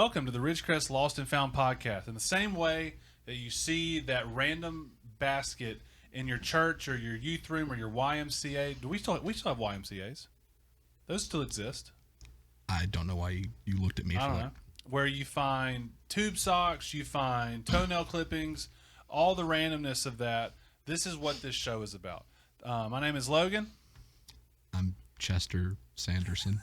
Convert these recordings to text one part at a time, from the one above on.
Welcome to the Ridgecrest Lost and Found podcast. In the same way that you see that random basket in your church or your youth room or your YMCA, we still have YMCAs? Those still exist. I don't know why you looked at me for I don't that. know. Where you find tube socks, you find toenail clippings, all the randomness of that. This is what this show is about. My name is Logan. I'm Chester Sanderson.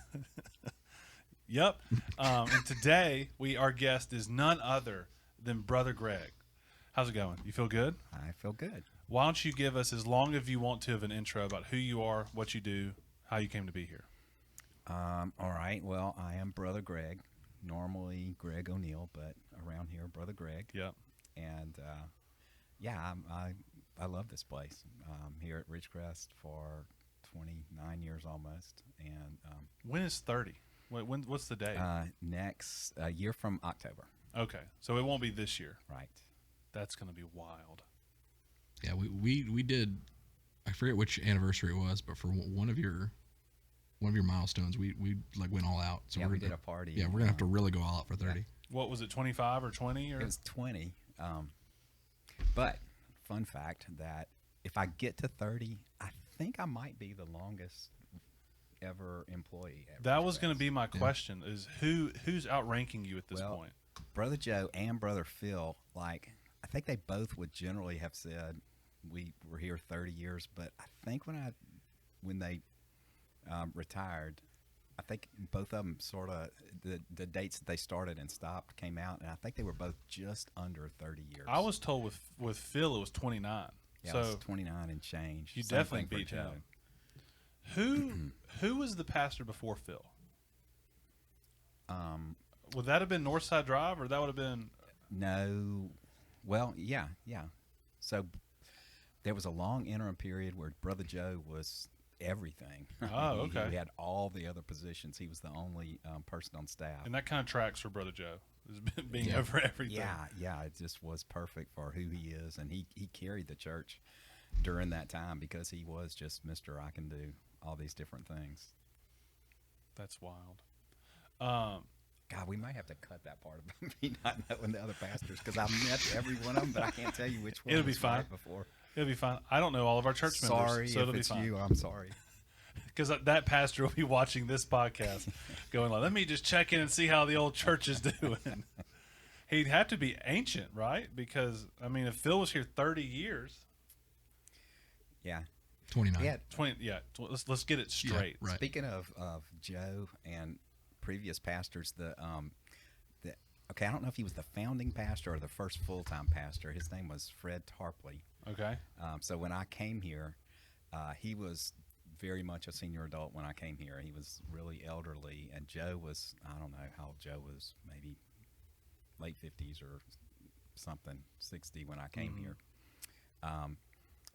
Yep. And today, our guest is none other than Brother Greg. How's it going? You feel good? I feel good. Why don't you give us, as long as you want to, of an intro about who you are, what you do, how you came to be here. All right. Well, I am Brother Greg. Normally Greg O'Neill, but around here, Brother Greg. Yep. And I love this place. Here at Ridgecrest for 29 years almost. And When is 30? What's the day? next year from October. Okay, so it won't be this year. Right. That's going to be wild. Yeah, we did. I forget which anniversary it was, but for one of your milestones, we like went all out. So yeah, we gonna, did a party. Yeah, we're gonna have to really go all out for 30. Yeah. What was it, 25 or 20? Or? It was 20. But fun fact that if I get to 30, I think I might be the longest ever employee. At That was Ridgecrest. going to be my question: is who's outranking you at this point? Brother Joe and Brother Phil, I think they both would generally have said we were here 30 years, but I think when they retired, I think both of them sort of the dates that they started and stopped came out, and I think they were both just under 30 years. I was told with Phil it was 29. Yeah, so it was 29 and change. you Same definitely thing for beat Joe. him. Who was the pastor before Phil? Would that have been Northside Drive, or that would have been? No. Well, yeah. So there was a long interim period where Brother Joe was everything. Oh, okay. He had all the other positions. He was the only person on staff. And that kind of tracks for Brother Joe, is being over everything. Yeah. It just was perfect for who he is, and he carried the church during that time because he was just Mr. I can do all these different things. That's wild. God, we might have to cut that part about me not knowing the other pastors because I've met every one of them, but I can't tell you which one. It'll be was fine. right before. It'll be fine. I don't know all of our church members, Sorry so if it'll be it's fine. you. I'm sorry. Because that pastor will be watching this podcast, going like, "Let me just check in and see how the old church is doing." He'd have to be ancient, right? Because I mean, if Phil was here 30 years, Yeah. 29. Yeah. 20, yeah. Let's get it straight. Right. Speaking of Joe and previous pastors, I don't know if he was the founding pastor or the first full-time pastor. His name was Fred Tarpley. Okay. So when I came here, he was very much a senior adult when I came here. He was really elderly, and Joe was, I don't know how old Joe was, maybe late 50s or something, 60 when I came here.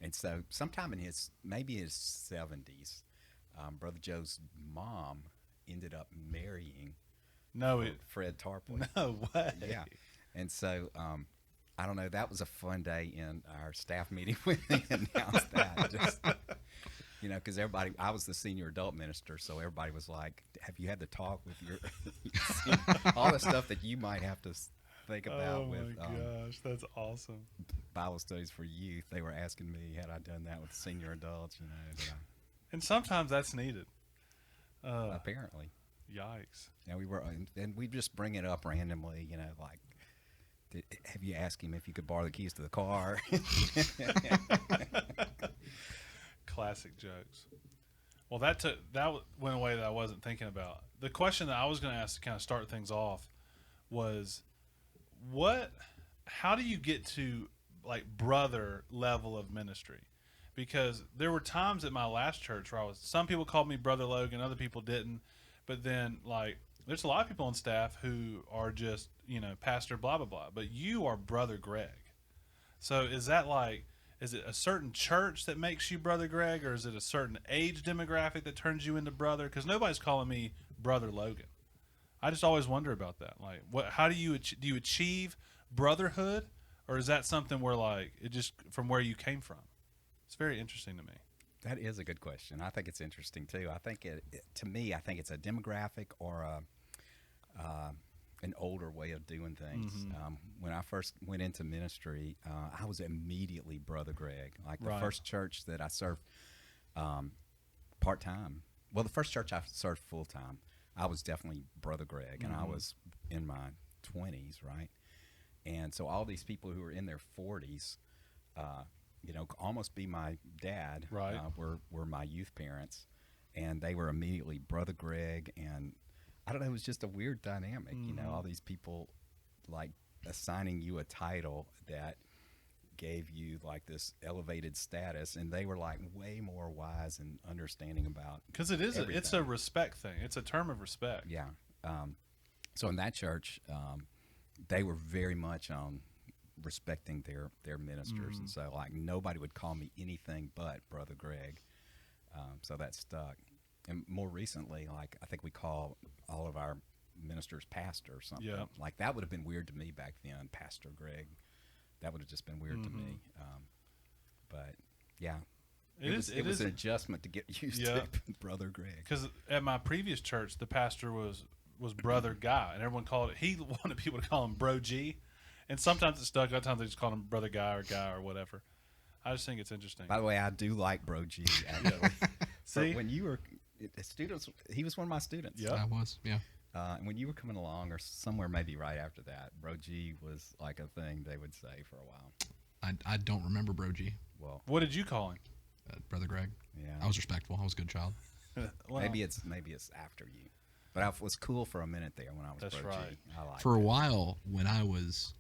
And so sometime in his 70s, Brother Joe's mom ended up marrying Fred Tarpley. No way. Yeah. And so, I don't know, that was a fun day in our staff meeting when they announced that. Just, because I was the senior adult minister, so everybody was like, have you had to talk with your, all the stuff that you might have to think about with gosh, that's awesome. Bible studies for youth. They were asking me, had I done that with senior adults, And sometimes that's needed. apparently. Yikes. Yeah, and we just bring it up randomly, have you asked him if you could borrow the keys to the car? Classic jokes. Well, that went away that I wasn't thinking about. The question that I was going to ask to kind of start things off was, how do you get to like brother level of ministry? Because there were times at my last church where some people called me Brother Logan, other people didn't. But then, there's a lot of people on staff who are just, Pastor blah, blah, blah. But you are Brother Greg. So is it a certain church that makes you Brother Greg, or is it a certain age demographic that turns you into brother? Because nobody's calling me Brother Logan. I just always wonder about that. How do you achieve brotherhood, or is that something where, it just from where you came from? It's very interesting to me. That is a good question. I think it's interesting too. I think to me, I think it's a demographic or an older way of doing things. Mm-hmm. When I first went into ministry, I was immediately Brother Greg. Like the Right. first church that I served part time. Well, the first church I served full time, I was definitely Brother Greg, and I Mm-hmm. was in my 20s, right? And so all these people who were in their 40s, almost be my dad, Right. were my youth parents, and they were immediately Brother Greg, and I don't know, it was just a weird dynamic, Mm-hmm. all these people like assigning you a title that gave you like this elevated status, and they were like way more wise and understanding about Because it's a everything. respect thing. It's a term of respect. Yeah. So in that church, they were very much on respecting their ministers, and so like nobody would call me anything but Brother Greg. So that stuck. And more recently, like I think we call all of our ministers pastor or something. Yeah. Like that would have been weird to me back then, Pastor Greg. That would have just been weird to me. But yeah, it was an adjustment to get used Yeah. to, Brother Greg. Because at my previous church, the pastor was Brother Guy, and everyone called it. He wanted people to call him Bro G, and sometimes it stuck. Other times they just called him Brother Guy or whatever. I just think it's interesting. By the way, I do like Bro G. Actually. See? So when you were students, he was one of my students. Yep. I was, yeah. And when you were coming along, or somewhere maybe right after that, Bro G was like a thing they would say for a while. I don't remember Bro G, Well, What did you call him? Brother Greg. yeah, I was respectful. I was a good child. Well, maybe it's after you, but I was cool for a minute there when I was That's Bro right. G. I liked For a it. while, when I was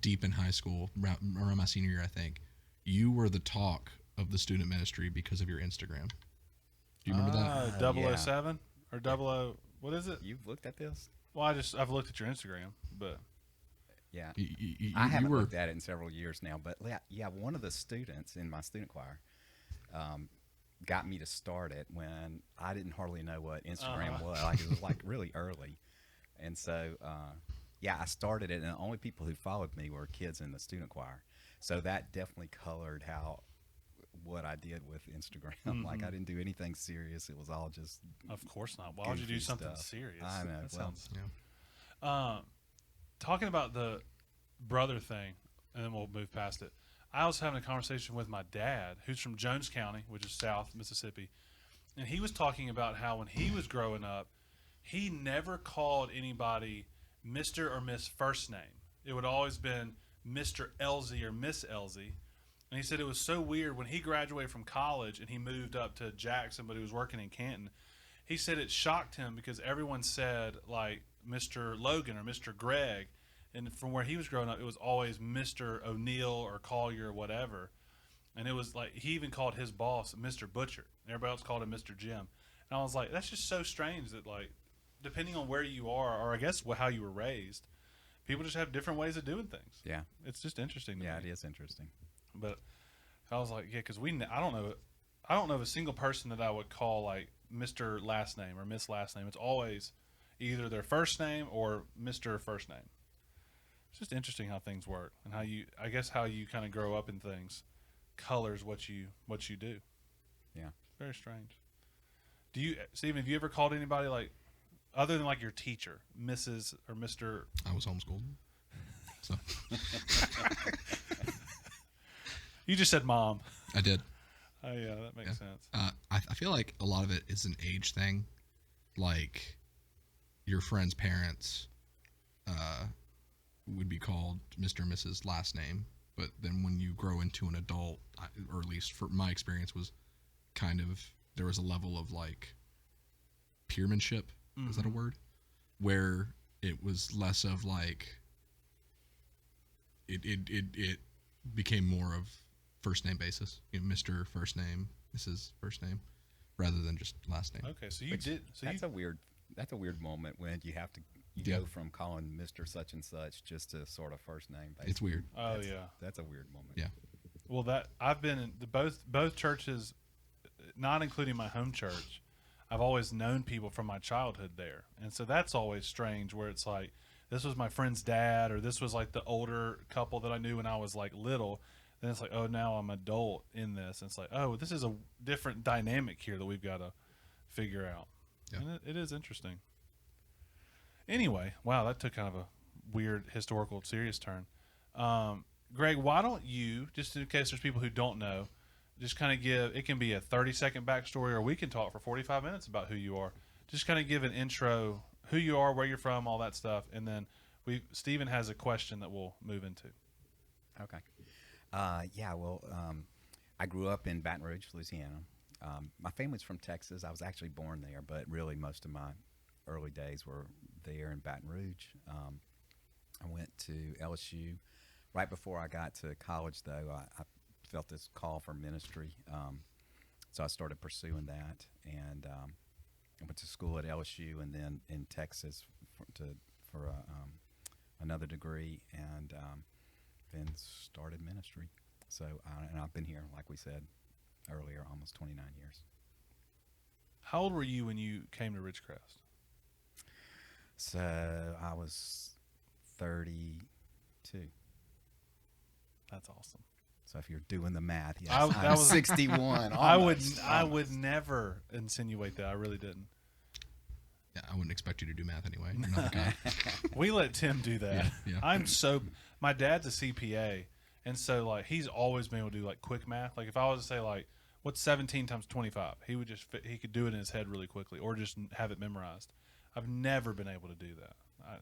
deep in high school, around my senior year, I think, you were the talk of the student ministry because of your Instagram. Do you remember that? 007 or 00. What is it? You've looked at this? Well, I've looked at your Instagram, but Yeah. You I haven't were, looked at it in several years now, but yeah, one of the students in my student choir got me to start it when I didn't hardly know what Instagram was. Like it was like really early, and so yeah, I started it, and the only people who followed me were kids in the student choir. So that definitely colored what I did with Instagram. Like I didn't do anything serious. It was all just of course not. Why would you do goofy something stuff. serious? I know. That Well, sounds. yeah. Talking about the brother thing, and then we'll move past it. I was having a conversation with my dad, who's from Jones County, which is South Mississippi, and he was talking about how when he was growing up, he never called anybody Mr. or Miss first name. It would always been Mr. Elsie or Miss Elsie. And he said it was so weird when he graduated from college and he moved up to Jackson, but he was working in Canton. He said it shocked him because everyone said like Mr. Logan or Mr. Greg, and from where he was growing up, it was always Mr. O'Neill or Collier or whatever. And it was like he even called his boss Mr. Butcher. Everybody else called him Mr. Jim. And I was like, that's just so strange that like, depending on where you are, or I guess how you were raised, people just have different ways of doing things. yeah, It's just interesting to yeah, me. it is interesting. But I was like, yeah, because I don't know of a single person that I would call like Mr. Last Name or Miss Last Name. It's always either their first name or Mr. First Name. It's just interesting how things work and how you kind of grow up in things colors what you do. Yeah. It's very strange. Do you, Stephen? Have you ever called anybody like other than like your teacher, Mrs. or Mr.? I was homeschooled. So You just said mom. I did. Oh yeah, that makes sense. I feel like a lot of it is an age thing. Like your friend's parents would be called Mr. and Mrs. last name. But then when you grow into an adult, or at least for my experience was kind of, there was a level of like peermanship. Is that a word? Where it was less of like, it became more of first name basis, Mr. First Name, Mrs. First Name, rather than just last name. Okay, so you Which- did. So that's you, a weird moment when you have to Yeah. go from calling Mr. Such and Such just to sort of first name. Basically. It's weird. oh yeah. That's a weird moment. Yeah. Well, that I've been in both churches, not including my home church. I've always known people from my childhood there, and so that's always strange. Where it's like, this was my friend's dad, or this was like the older couple that I knew when I was like little. Then it's like, oh, now I'm adult in this. And it's like, oh, this is a different dynamic here that we've got to figure out. Yeah. And it is interesting. Anyway, wow, that took kind of a weird historical serious turn. Greg, why don't you, just in case there's people who don't know, just kind of give, it can be a 30-second backstory, or we can talk for 45 minutes about who you are. Just kind of give an intro, who you are, where you're from, all that stuff, and then Stephen has a question that we'll move into. Okay. I grew up in Baton Rouge, Louisiana. My family's from Texas. I was actually born there, but really most of my early days were there in Baton Rouge. I went to LSU. Right before I got to college, though, I felt this call for ministry, so I started pursuing that, and I went to school at LSU and then in Texas for another degree, and then started ministry. So, and I've been here, like we said earlier, almost 29 years. How old were you when you came to Ridgecrest? So I was 32. That's awesome. So if you're doing the math, yes, that I'm was 61. I almost. would never insinuate that. I really didn't. Yeah, I wouldn't expect you to do math anyway. You're not the guy. We let Tim do that. Yeah. My dad's a CPA, and so like he's always been able to do like quick math. Like if I was to say like what's 17 times 25, he would just he could do it in his head really quickly, or just have it memorized. I've never been able to do that.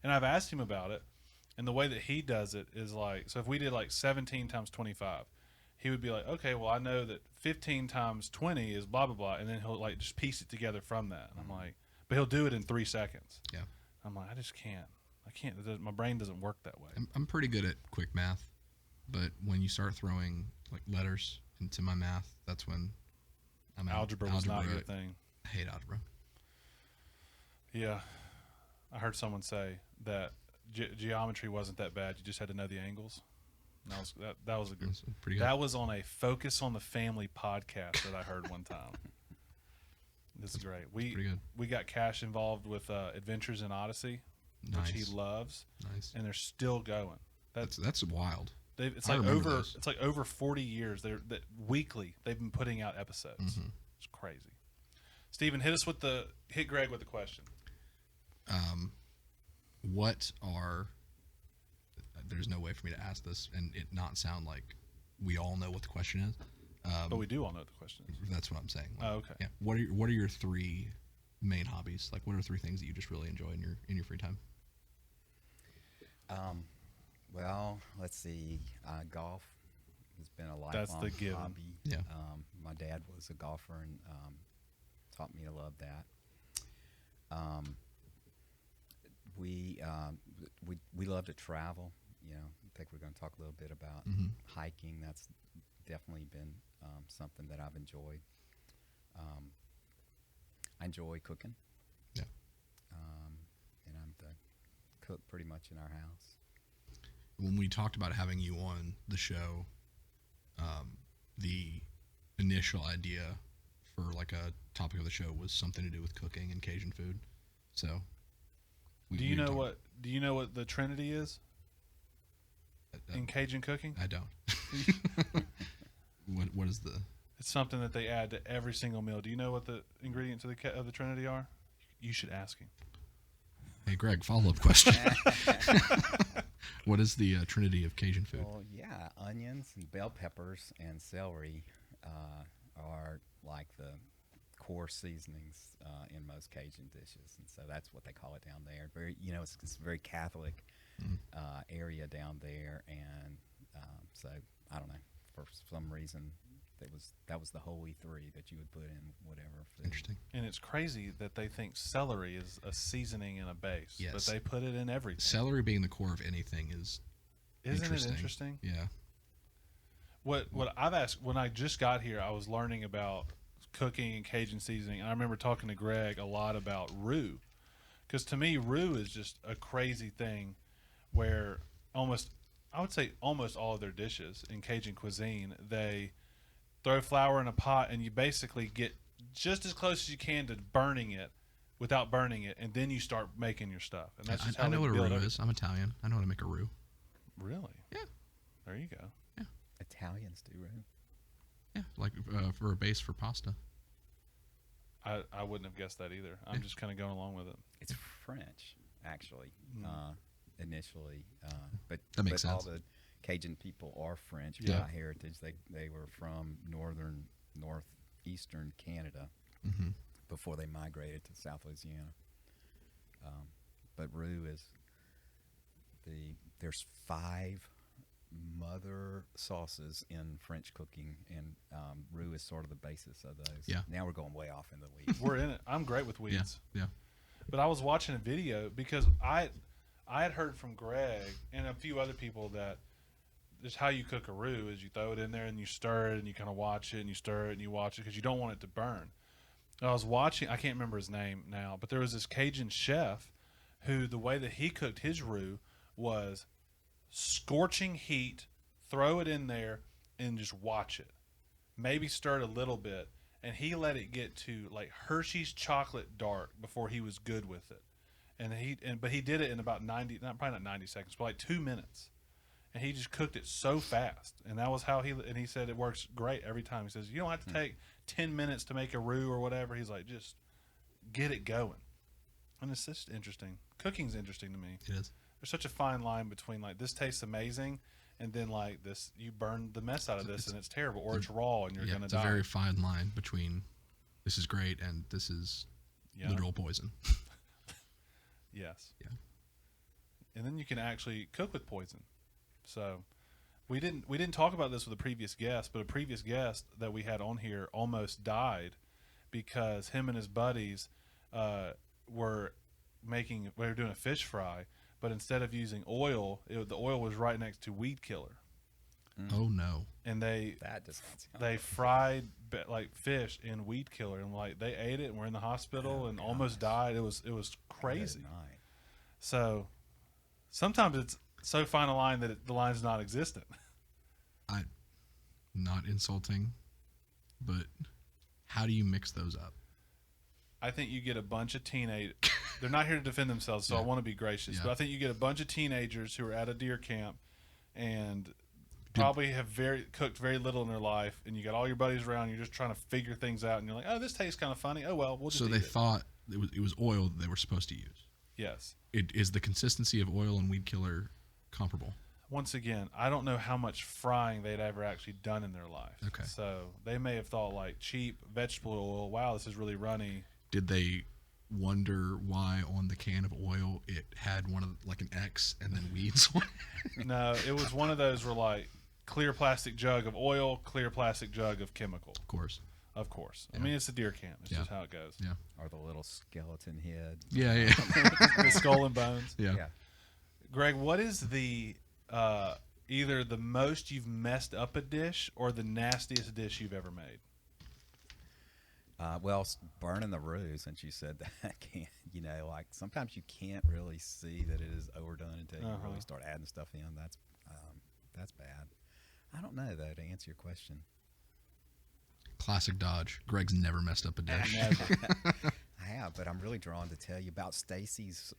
And I've asked him about it, and the way that he does it is like, so if we did like 17 times 25, he would be like, okay, well I know that 15 times 20 is blah blah blah, and then he'll like just piece it together from that. And I'm like, but he'll do it in 3 seconds. Yeah. I'm like, I just can't. My brain doesn't work that way. I'm pretty good at quick math, but when you start throwing like letters into my math, that's when I'm out. Algebra was not your thing. I hate algebra. Yeah, I heard someone say that geometry wasn't that bad. You just had to know the angles. And that was a good. That's pretty good. That was on a Focus on the Family podcast that I heard one time. This is great. Pretty good. We got Cash involved with Adventures in Odyssey, Nice. which he loves, Nice. and they're still going. That's wild. It's I like remember those. it's like over 40 years. That weekly they've been putting out episodes. Mhm. It's crazy. Steven, hit Greg with the question. What are? There's no way for me to ask this and it not sound like we all know what the question is. But we do all know what the question is. That's what I'm saying. Oh, okay. Yeah. What are your 3 main hobbies? Like, what are 3 things that you just really enjoy in your free time? Well, let's see. Golf has been a lifelong That's the given. hobby. Yeah. My dad was a golfer and taught me to love that. We love to travel. You know, I think we're going to talk a little bit about hiking. That's definitely been something that I've enjoyed. I enjoy cooking. Yeah. And I'm the cook pretty much in our house. When we talked about having you on the show, the initial idea for like a topic of the show was something to do with cooking and Cajun food. So, Do you know what the Trinity is in Cajun cooking? I don't. What is the? It's something that they add to every single meal. Do you know what the ingredients of the Trinity are? You should ask him. Hey, Greg, follow-up question. What is the Trinity of Cajun food? Well, yeah, onions and bell peppers and celery are like the core seasonings in most Cajun dishes, and so that's what they call it down there. Very, it's a very Catholic area down there, and so I don't know, for some reason that was the holy 3 that you would put in whatever food. Interesting. And it's crazy that they think celery is a seasoning and a base, Yes. but they put it in everything. Celery being the core of anything is Isn't interesting. it interesting? Yeah. What I've asked when I just got here, I was learning about cooking and Cajun seasoning. And I remember talking to Greg a lot about roux, because to me, roux is just a crazy thing, where I would say almost all of their dishes in Cajun cuisine, they throw flour in a pot and you basically get just as close as you can to burning it without burning it, and then you start making your stuff. And that's just how I know they what a build roux everything. is. I'm Italian. I know how to make a roux. Really? Yeah. There you go. Italians do, right? Yeah, like for a base for pasta. I wouldn't have guessed that either. I'm just kind of going along with it. It's French. actually, initially. But That makes all sense. the Cajun people are French Yeah. by heritage. They were from northeastern Canada Mm-hmm. before they migrated to South Louisiana. But roux is there's 5 mother sauces in French cooking, and roux is sort of the basis of those. Yeah. Now we're going way off in the weeds. We're in it. I'm great with weeds. Yeah. But I was watching a video because I had heard from Greg and a few other people that just how you cook a roux is you throw it in there and you stir it and you kind of watch it and you stir it and you watch it because you don't want it to burn. And I was watching, I can't remember his name now, but there was this Cajun chef who the way that he cooked his roux was scorching heat, throw it in there and just watch it. Maybe stir it a little bit, and he let it get to like Hershey's chocolate dark before he was good with it. But he did it in about 90, probably not 90 seconds, but like 2 minutes. And he just cooked it so fast, and that was how he said it works great every time. He says you don't have to take 10 minutes to make a roux or whatever. He's like, just get it going. And it's just interesting. Cooking's interesting to me. It is. There's such a fine line between like this tastes amazing, and then like this you burn the mess out of this and it's terrible, or it's raw and you're gonna it's die. a very fine line between this is great and this is literal poison. Yes. Yeah. And then you can actually cook with poison. So we didn't talk about this with a previous guest, but a previous guest that we had on here almost died because him and his buddies were doing a fish fry, but instead of using oil, the oil was right next to weed killer. Oh no. And That does not sound they good. fried like fish in weed killer, and like they ate it and were in the hospital and almost died. It was crazy. Good night. So sometimes it's so fine a line that the line's not existent. Not insulting, but how do you mix those up? I think you get a bunch of teenage. They're not here to defend themselves, so I Yeah. want to be gracious. Yeah. But I think you get a bunch of teenagers who are at a deer camp and probably have cooked very little in their life, and you got all your buddies around. You're just trying to figure things out, and you're like, "Oh, this tastes kind of funny. Oh well, we'll just." So eat they it. thought it was oil that they were supposed to use. Yes. Is the consistency of oil and weed killer comparable? Once again, I don't know how much frying they'd ever actually done in their life. Okay. So they may have thought like cheap vegetable oil. Wow, this is really runny. Did they wonder why on the can of oil it had one of like an X and then weeds on it? No, it was one of those where like clear plastic jug of oil, clear plastic jug of chemical. Of course. Of course. I Yeah. mean, it's a deer camp. It's Yeah. just how it goes. Yeah. Or the little skeleton head. Yeah. The skull and bones. Yeah. Greg, what is the either the most you've messed up a dish or the nastiest dish you've ever made? Well, burning the roux, since you said that, like sometimes you can't really see that it is overdone until you really start adding stuff in. That's bad. I don't know though, to answer your question. Classic Dodge. Greg's never messed up a dish. I have, but I'm really drawn to tell you about Stacy's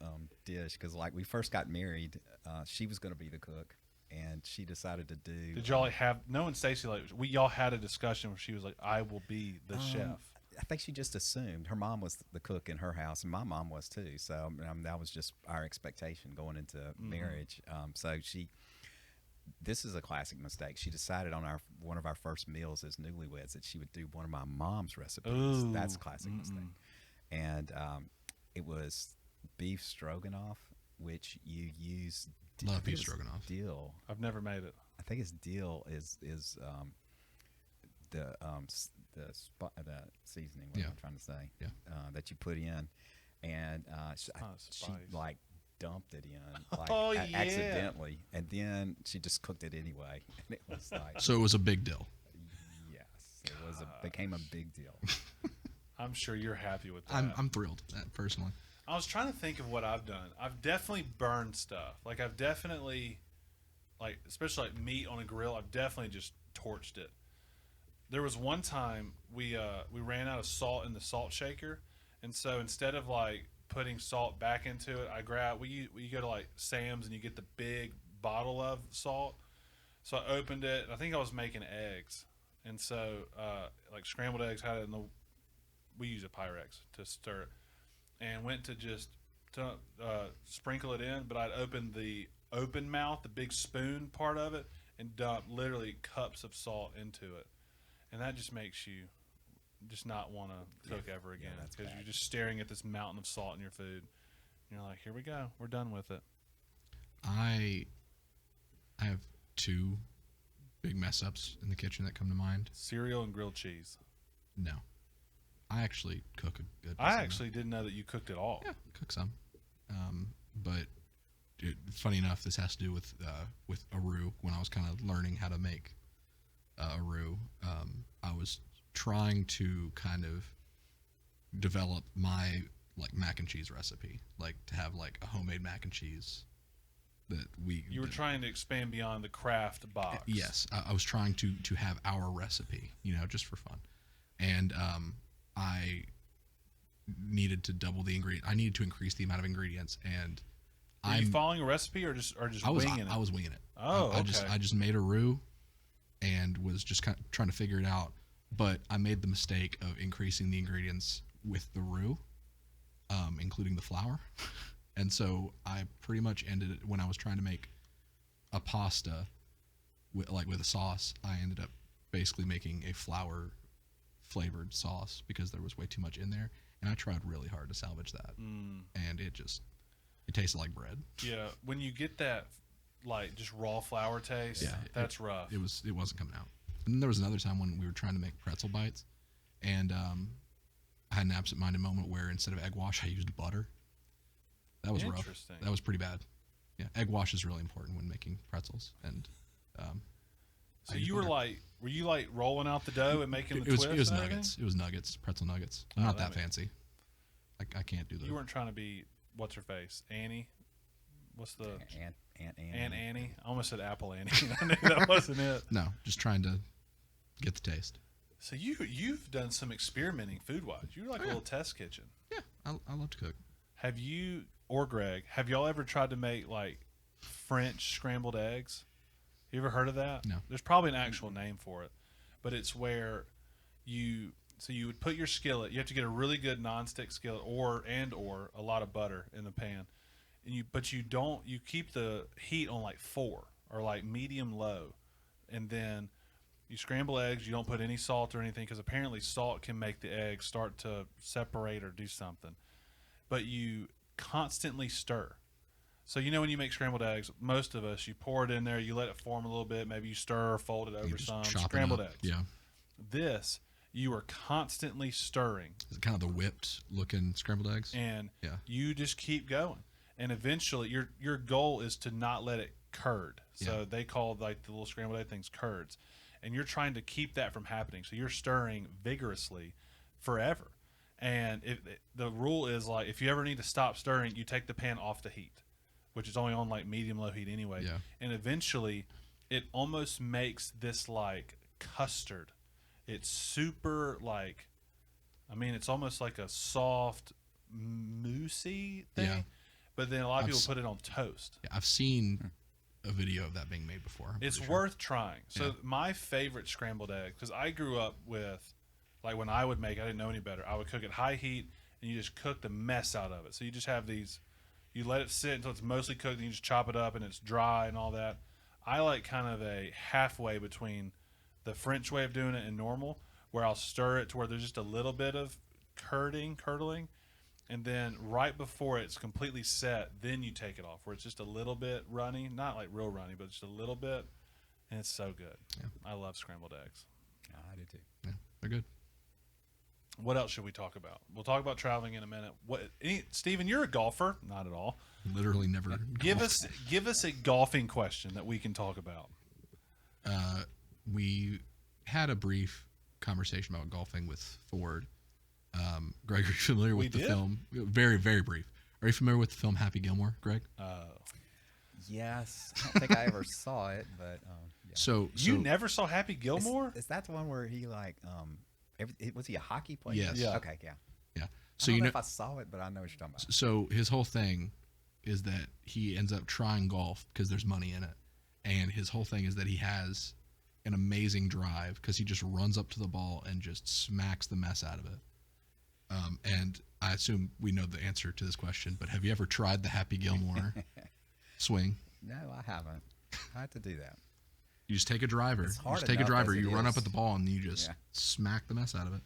dish because, like, we first got married. She was going to be the cook, and she decided to do. Did y'all knowing Stacy, like y'all had a discussion where she was like, "I will be the chef." I think she just assumed her mom was the cook in her house, and my mom was too. So that was just our expectation going into marriage. So this is a classic mistake. She decided on one of our first meals as newlyweds that she would do one of my mom's recipes. Ooh. That's a classic mistake. And it was beef stroganoff, which you use. Love beef stroganoff. Dill. I've never made it. I think it's dill is the seasoning. What Yeah. am I trying to say? Yeah. That you put in, and she spice. like dumped it in like Oh, yeah. accidentally, and then she just cooked it anyway, and it was like So it was a big deal. yes, it became a big deal. I'm sure you're happy with that. I'm thrilled personally. I was trying to think of what I've done. I've definitely burned stuff. Like I've definitely, like especially like meat on a grill. I've definitely just torched it. There was one time we ran out of salt in the salt shaker, and so instead of like putting salt back into it, you go to like Sam's and you get the big bottle of salt. So I opened it. I think I was making eggs, and so like scrambled eggs had it in the. We use a Pyrex to stir it, and went to just to sprinkle it in, but I'd open the open mouth, the big spoon part of it, and dump literally cups of salt into it, and that just makes you just not want to cook ever again that's because bad. you're just staring at this mountain of salt in your food. And you're like, here we go, we're done with it. I have two big mess ups in the kitchen that come to mind. Cereal and grilled cheese. No, I actually cook a good. I actually didn't know that you cooked at all. Yeah, cook some. But funny enough, this has to do with a roux. When I was kind of learning how to make a roux, I was trying to kind of develop my like mac and cheese recipe, like to have like a homemade mac and cheese that You were trying to expand beyond the craft box. Yes, I was trying to have our recipe, just for fun, and I needed to double the ingredient. I needed to increase the amount of ingredients, and Are you following a recipe or just winging it? I was winging it. Oh, I okay. just made a roux, and was just kind of trying to figure it out. But I made the mistake of increasing the ingredients with the roux, including the flour. And so I pretty much ended it when I was trying to make a pasta with a sauce. I ended up basically making a flour flavored sauce because there was way too much in there. And I tried really hard to salvage that. And it tasted like bread. Yeah, when you get that like just raw flour taste, that's rough. It wasn't coming out. And then there was another time when we were trying to make pretzel bites, and I had an absent-minded moment where instead of egg wash, I used butter. That was rough. Interesting. That was pretty bad. Yeah, egg wash is really important when making pretzels. And So you were you like rolling out the dough and making the twist? It was and everything? nuggets. It was nuggets, pretzel nuggets. I'm not that fancy. I can't do that. You weren't trying to be what's her face, Annie? What's the Aunt Annie. Aunt Annie? I almost said Apple Annie. I knew that wasn't it. No, just trying to get the taste. So you've done some experimenting food wise. You're like a little test kitchen. Yeah, I love to cook. Have you or Greg, have y'all ever tried to make like French scrambled eggs? You ever heard of that? No. There's probably an actual name for it, but it's where you would put your skillet. You have to get a really good nonstick skillet or a lot of butter in the pan, and you keep the heat on like 4 or like medium low, and then you scramble eggs. You don't put any salt or anything because apparently salt can make the eggs start to separate or do something, but you constantly stir. So when you make scrambled eggs, most of us, you pour it in there, you let it form a little bit, maybe you stir or fold it over You just some. chop it Scrambled up. eggs. Yeah. This, you are constantly stirring, Is it kind of the whipped looking scrambled eggs? and Yeah. you just keep going. And eventually, your goal is to not let it curd. So Yeah. they call like the little scrambled egg things curds, and you're trying to keep that from happening. So you're stirring vigorously forever. And the rule is like if you ever need to stop stirring, you take the pan off the heat, which is only on like medium low heat anyway. Yeah. And eventually, it almost makes this like custard. It's super like, it's almost like a soft moussey thing. Yeah. But then a lot of I've people s- put it on toast. Yeah, I've seen a video of that being made before. I'm It's pretty sure. worth trying. So Yeah. my favorite scrambled egg, because I grew up with, like when I would make, I didn't know any better. I would cook at high heat, and you just cook the mess out of it. So you just have these, you let it sit until it's mostly cooked, and you just chop it up, and it's dry and all that. I like kind of a halfway between the French way of doing it and normal, where I'll stir it to where there's just a little bit of curdling, and then right before it's completely set, then you take it off, where it's just a little bit runny, not like real runny, but just a little bit, and it's so good. Yeah. I love scrambled eggs. I do too. Yeah, they're good. What else should we talk about? We'll talk about traveling in a minute. Steven, you're a golfer. Not at all. Literally never. Give golfed. us a golfing question that we can talk about. We had a brief conversation about golfing with Ford. Greg, are you familiar with the did? film? Very, very brief. Are you familiar with the film Happy Gilmore, Greg? Yes, I don't think I ever saw it, but yeah. So You never saw Happy Is, Gilmore? is that the one where he like was he a hockey player? Yes. Yeah. Okay, yeah. yeah. I So don't you know know, if I saw it, but I know what you're talking about. so his whole thing is that he ends up trying golf because there's money in it, and his whole thing is that he has an amazing drive because he just runs up to the ball and just smacks the mess out of it. And I assume we know the answer to this question, but have you ever tried the Happy Gilmore swing? No, I haven't. I have to do that. You just take a driver. It's You hard just take a enough driver. as it You run is. up at the ball and you just Yeah. smack the mess out of it.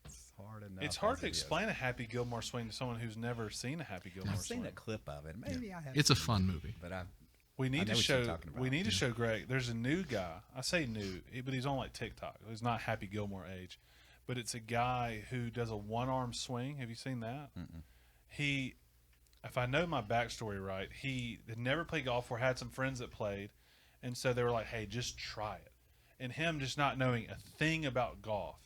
It's hard enough. It's hard as to it is. explain a Happy Gilmore swing to someone who's never seen a Happy Gilmore I've swing. seen a clip of it. Maybe I have. It's a seen fun it, movie. but I We I need know to what you're show. talking We about. need to show Greg. There's a new guy. I say new, but he's on like TikTok. He's not Happy Gilmore age, but it's a guy who does a one-arm swing. Have you seen that? He, if I know my backstory right, he had never played golf before. Had some friends that played, and so they were like, "Hey, just try it." And him just not knowing a thing about golf,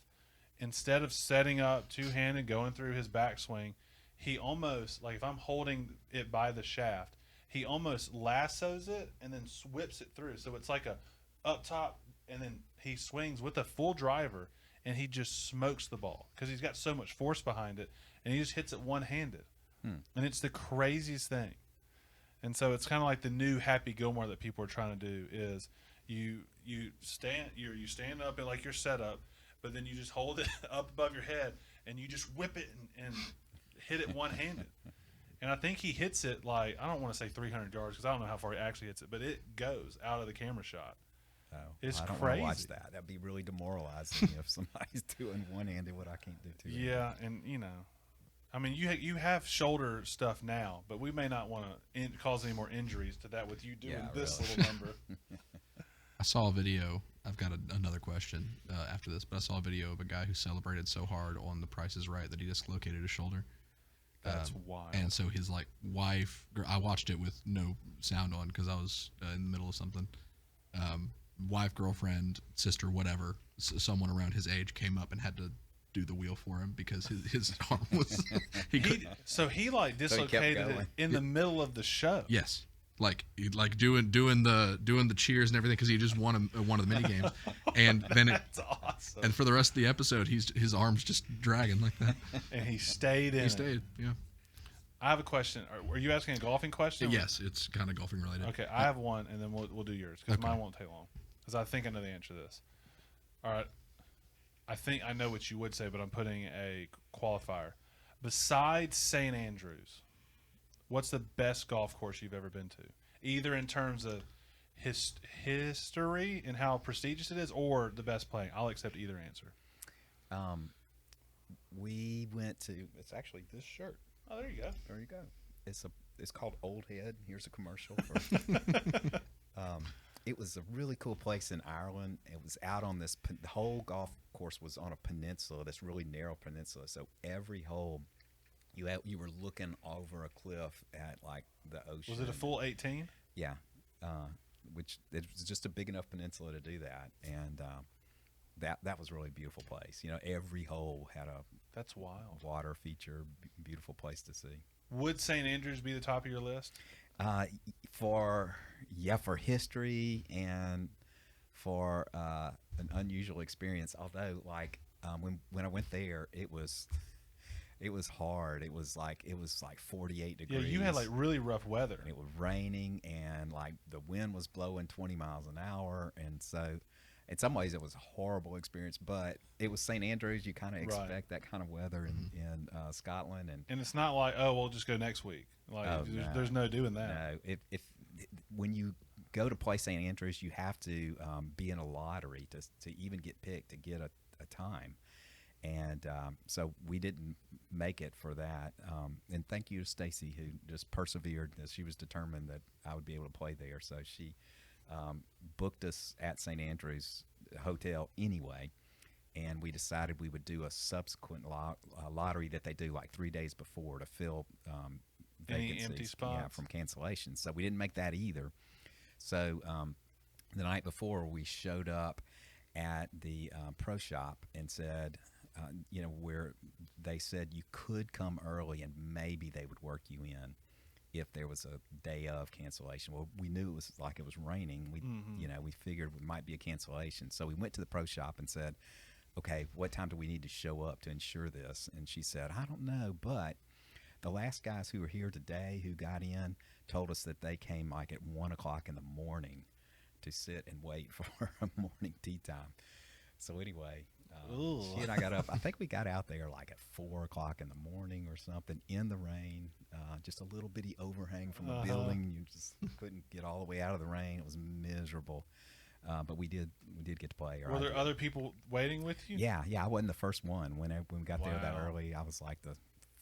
instead of setting up two-handed, going through his backswing, he almost, like if I'm holding it by the shaft, he almost lassos it and then whips it through. So it's like a up top, and then he swings with a full driver, and he just smokes the ball because he's got so much force behind it, and he just hits it one-handed. And it's the craziest thing. And so it's kind of like the new Happy Gilmore that people are trying to do is you stand up and like you're set up, but then you just hold it up above your head and you just whip it and hit it one-handed. And I think he hits it like, I don't want to say 300 yards because I don't know how far he actually hits it, but it goes out of the camera shot. Oh, It's I don't crazy. want to watch that. That'd be really demoralizing if somebody's doing one-handed what I can't do two-handed. Yeah, and I mean, you have shoulder stuff now, but we may not want to cause any more injuries to that with you doing Yeah, this really. little number. I saw a video. I've got another question after this, but I saw a video of a guy who celebrated so hard on The Price is Right that he dislocated his shoulder. That's wild. And so his wife, I watched it with no sound on because I was in the middle of something. Wife, girlfriend, sister, whatever, someone around his age came up and had to do the wheel for him because his arm was he could So he dislocated it going. in the middle of the show. yes like doing the cheers and everything because he just won one of the mini games and then That's awesome. and for the rest of the episode his arms just dragging like that. And he stayed in. He stayed. Yeah. I have a question. Are you asking a golfing question? Yes, it's kind of golfing related. Okay, I have one, and then we'll do yours because Okay. mine won't take long. Because I think I know the answer to this. All right. I think I know what you would say, but I'm putting a qualifier. Besides St. Andrews, what's the best golf course you've ever been to? Either in terms of history and how prestigious it is, or the best playing. I'll accept either answer. We went to. It's actually this shirt. Oh, there you go. There you go. It's called Old Head. Here's a commercial. For, it was a really cool place in Ireland. It was out on this. The whole golf course was on a peninsula. This really narrow peninsula. So every hole, you were looking over a cliff at like the ocean. Was it a full 18? Yeah, which it was just a big enough peninsula to do that, and that was a really beautiful place. Every hole had a That's wild. water feature, beautiful place to see. Would St. Andrews be the top of your list? For history and for an unusual experience. Although, when I went there, it was hard. It was like 48 Yeah, degrees. you had really rough weather. And it was raining, and the wind was blowing 20 miles an hour, and so in some ways it was a horrible experience. But it was St. Andrews. You kind of expect that kind of weather in Scotland, and And it's not like, oh, we'll just go next week. There's no doing that. no, if when you go to play St. Andrews, you have to be in a lottery to even get picked to get a time. And so we didn't make it for that. And thank you to Stacy, who just persevered. She was determined that I would be able to play there. So she booked us at St. Andrews Hotel anyway. And we decided we would do a subsequent lottery that they do 3 days before to fill Any vacancies. empty spots? Yeah, from cancellations. So we didn't make that either. So the night before, we showed up at the pro shop and said, where they said you could come early and maybe they would work you in if there was a day of cancellation. Well, we knew it was raining. We figured it might be a cancellation. So we went to the pro shop and said, okay, what time do we need to show up to ensure this? And she said, I don't know, but the last guys who were here today who got in told us that they came at 1 o'clock in the morning to sit and wait for a morning tea time. So anyway, Ooh. She and I got up. I think we got out there like at 4 o'clock in the morning or something in the rain. Just a little bitty overhang from the building. You just couldn't get all the way out of the rain. It was miserable. But we did get to play. Were there other people waiting with you? Yeah. I wasn't the first one. When we got there that Wow. early, I was like the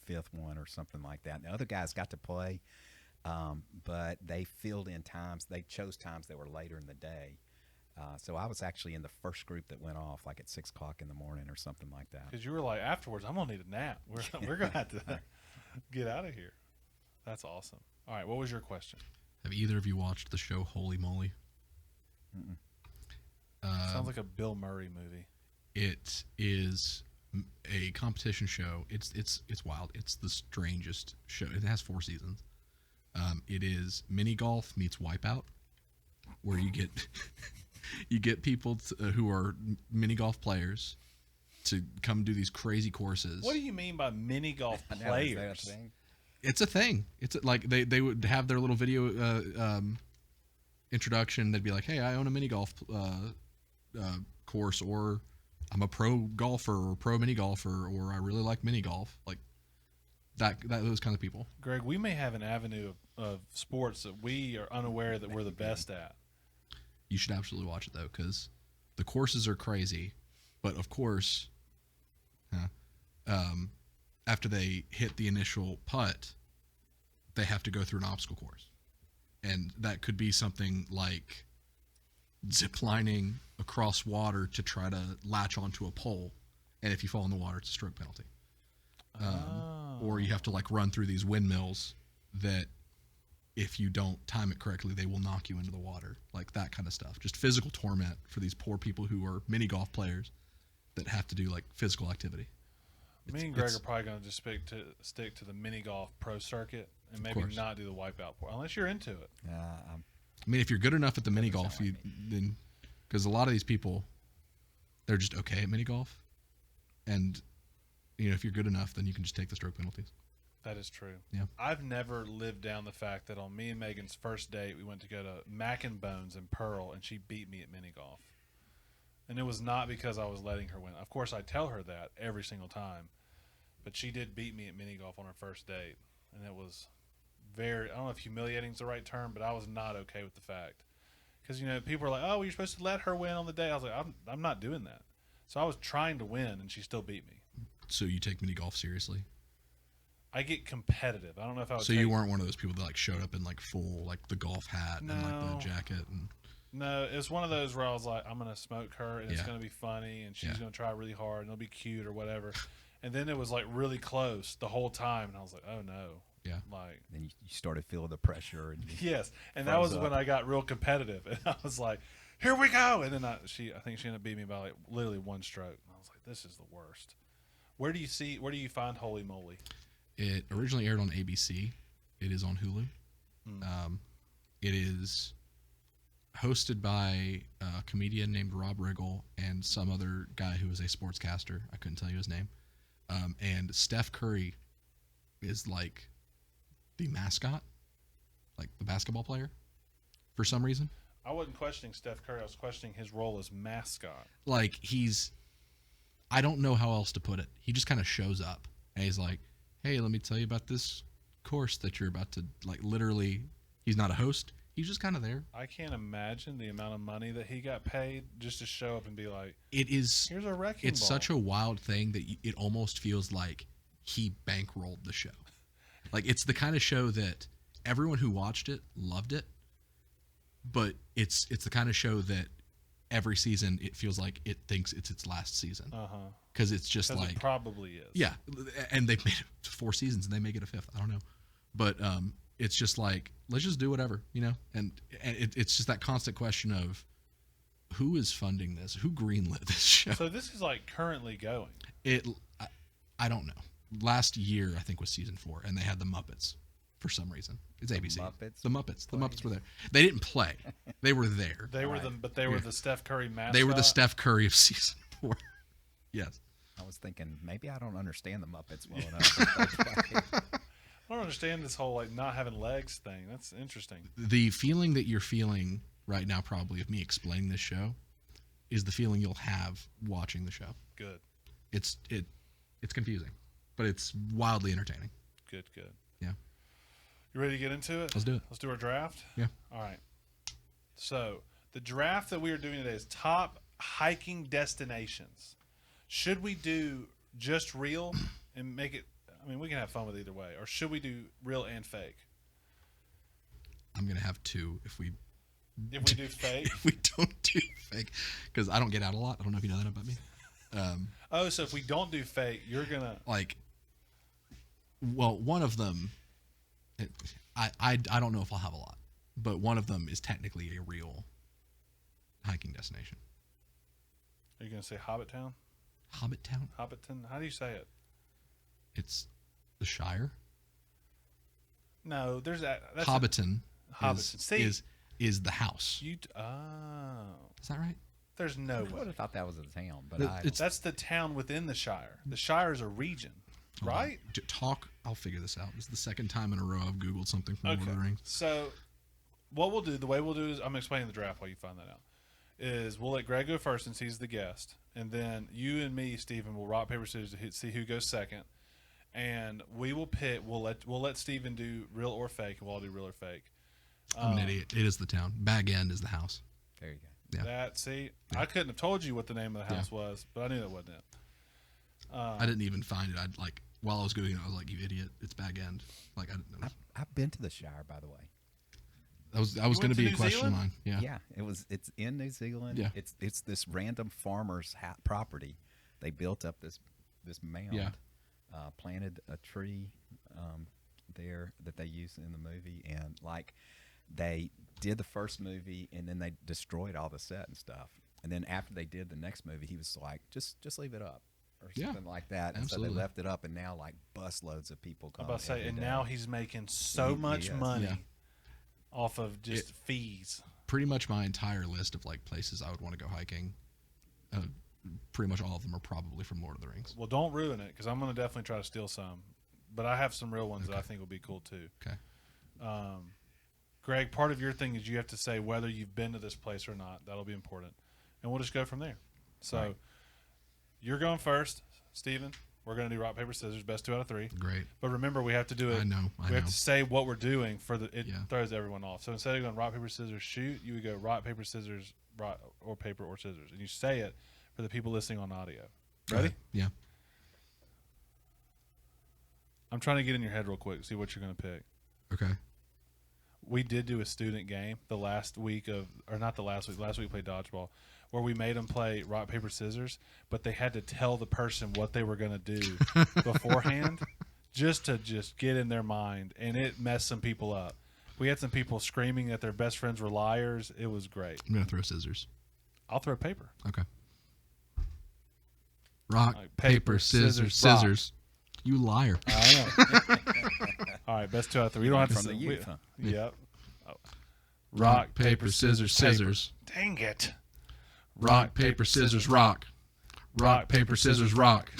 fifth one or something like that. The other guys got to play, but they filled in times. They chose times that were later in the day. So I was actually in the first group that went off like at 6 o'clock in the morning or something like that. Because you were like, afterwards, I'm going to need a nap. We're going to have to get out of here. That's awesome. All right, what was your question? Have either of you watched the show Holy Moly? Mm-mm. Sounds like a Bill Murray movie. It is a competition show. It's wild. It's the strangest show. It has 4 seasons. It is mini golf meets Wipeout, where you get you get people who are mini golf players to come do these crazy courses. What do you mean by mini golf I know, is players? that a thing? It's a thing. It's like they would have their little video introduction. They'd be like, "Hey, I own a mini golf course," or "I'm a pro golfer," or "pro mini golfer," or "I really like mini golf." Like that those kind of people. Greg, we may have an avenue of sports that we are unaware that we're the best at. You should absolutely watch it though, because the courses are crazy. But of course, after they hit the initial putt, they have to go through an obstacle course, and that could be something like zip lining across water to try to latch onto a pole, and if you fall in the water, it's a stroke penalty. Or you have to like run through these windmills that, if you don't time it correctly, they will knock you into the water. Like that kind of stuff. Just physical torment for these poor people who are mini golf players that have to do like physical activity. Me and Greg are probably going to just stick to the mini golf pro circuit and maybe course. not do the Wipeout part, unless you're into it. I'm I mean, if you're good enough at the mini Doesn't golf, sound like then because a lot of these people, they're just okay at mini golf, and if you're good enough, then you can just take the stroke penalties. That is true. Yeah. I've never lived down the fact that on me and Megan's first date, we went to go to Mac and Bones in Pearl, and she beat me at mini golf. And it was not because I was letting her win. Of course, I tell her that every single time, but she did beat me at mini golf on her first date, and it was very, I don't know if humiliating is the right term, but I was not okay with the fact. Because, people are like, oh, well, you're supposed to let her win on the day. I was like, I'm not doing that. So I was trying to win, and she still beat me. So you take mini golf seriously? I get competitive. I don't know if I would So you weren't one of those people that like showed up in like full like the golf hat and like No. the jacket and No, it's one of those where I was like, I'm going to smoke her, and it's Yeah. going to be funny, and she's Yeah. going to try really hard, and it'll be cute or whatever. And then it was like really close the whole time, and I was like, oh no. Yeah. Like, then you started feeling the pressure, and yes. And that was Froze when up. I got real competitive, and I was like, here we go. And then I think she ended up beating me by like literally one stroke. And I was like, this is the worst. Where do you find Holy Moly? it originally aired on ABC. It is on Hulu. It is hosted by a comedian named Rob Riggle and some other guy who is a sportscaster. I couldn't tell you his name. And Steph Curry is like the mascot, like the basketball player, for some reason. I wasn't questioning Steph Curry. I was questioning his role as mascot. Like I don't know how else to put it. He just kind of shows up and he's like, hey, let me tell you about this course that you're about to, like, literally, he's not a host. He's just kind of there. I can't imagine the amount of money that he got paid just to show up and be like, It is, here's a wrecking it's ball. such a wild thing that it almost feels like he bankrolled the show. Like, it's the kind of show that everyone who watched it loved it, but it's the kind of show that every season it feels like it thinks it's its last season. Because it's just like, it probably is. yeah, and they've made it 4 seasons and they may get a 5th. I don't know, but it's just like, let's just do whatever, and it's just that constant question of who is funding this, who greenlit this show. So this is like currently going. I don't know. Last year I think was season 4, and they had the Muppets for some reason. It's ABC. Muppets The Muppets were there. They didn't play. They were there. They were the Steph Curry mascot. They were the Steph Curry of season 4. Yes. I was thinking maybe I don't understand the Muppets well enough. I don't understand this whole like not having legs thing. That's interesting. The feeling that you're feeling right now, probably, of me explaining this show, is the feeling you'll have watching the show. Good. It's confusing, but it's wildly entertaining. Good. Yeah. You ready to get into it? Let's do it. Let's do our draft. Yeah. All right. So the draft that we are doing today is top hiking destinations. Should we do just real and make it? I mean, we can have fun with either way, or should we do real and fake? I'm gonna have two if we do fake. If we don't do fake, because I don't get out a lot. I don't know if you know that about me. So if we don't do fake, you're gonna one of them. I don't know if I'll have a lot, but one of them is technically a real hiking destination. Are you gonna say Hobbit Town? Hobbit Town? Hobbiton? How do you say it? It's the Shire. No, there's that. That's Hobbiton. Hobbiton. Is the house. Is that right? There's no I way. would have thought that was a town, but That's the town within the Shire. The Shire is a region, right? I'll figure this out. This is the second time in a row I've Googled something from Lord of the Rings. So what we'll do, the way we'll do is, I'm explaining the draft while you find that out, is we'll let Greg go first since he's the guest. And then you and me, Stephen, will rock, paper, scissors to see who goes second. And we will pick, we'll let Stephen do real or fake, and we'll all do real or fake. I'm an idiot. It is the town. Bag End is the house. there you go. Yeah. I couldn't have told you what the name of the house was, but I knew that wasn't it. I didn't even find it. While I was Googling it, I was like, you idiot. It's Bag End. I didn't know. I've been to the Shire, by the way. That was going to be a question of mine. Yeah. Yeah, it's in New Zealand. Yeah. It's this random farmer's property. They built up this mound. Yeah. Planted a tree there that they used in the movie, and they did the first movie, and then they destroyed all the set and stuff. And then after they did the next movie, he was like, just leave it up or something like that. And absolutely. so they left it up, and now bus loads of people come. I'm about to say, every and day. now he's making so much money Yeah. off of just fees. Pretty much my entire list of places I would want to go hiking. Pretty much all of them are probably from Lord of the Rings. Well, don't ruin it, because I'm going to definitely try to steal some. But I have some real ones that I think will be cool too. Okay. Greg, part of your thing is you have to say whether you've been to this place or not. That'll be important. And we'll just go from there. So you're going first, Steven. We're going to do rock, paper, scissors, best 2 out of 3. Great. But remember, we have to do it. I know. We have to say what we're doing it Yeah. throws everyone off. So instead of going rock, paper, scissors, shoot, you would go rock, paper, scissors, rock, or paper, or scissors. And you say it for the people listening on audio. Ready? Yeah. I'm trying to get in your head real quick, see what you're going to pick. Okay. We did do a student game last week we played dodgeball, where we made them play rock, paper, scissors, but they had to tell the person what they were going to do beforehand just to get in their mind, and it messed some people up. We had some people screaming that their best friends were liars. It was great. I'm going to throw scissors. I'll throw paper. Okay. Rock, Paper, paper, scissors, rock. scissors. You liar. I know. All right, best 2 out of 3. We don't have From to the youth, huh? Yep. Oh. Rock, paper, scissors, paper. scissors. Dang it. Rock, paper, scissors, rock. Rock, paper, scissors, rock.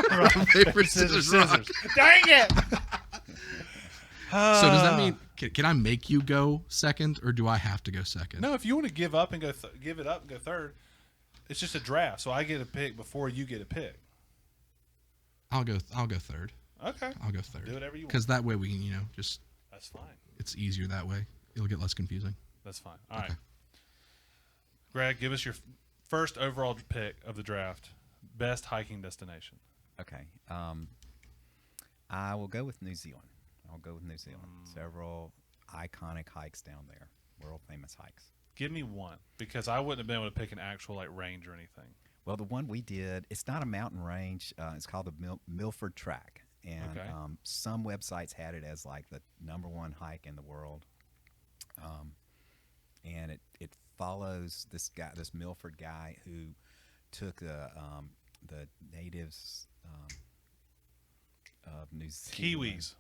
Rock, paper, scissors, rock. Dang it. So does that mean can I make you go second, or do I have to go second? No, if you want to give up and give it up and go third, it's just a draft. So I get a pick before you get a pick. I'll go third. Okay. I'll go third. Do whatever you want. Because that way we can, just That's fine. it's easier that way. It'll get less confusing. That's fine. All right. Greg, give us your first overall pick of the draft. Best hiking destination. Okay. I will go with New Zealand. I'll go with New Zealand. Several iconic hikes down there, world famous hikes. Give me one, because I wouldn't have been able to pick an actual range or anything. Well, the one we did, it's not a mountain range. It's called the Milford Track, and Okay. some websites had it as the #1 hike in the world. And it follows this Milford guy who took the natives of New Zealand. Kiwis.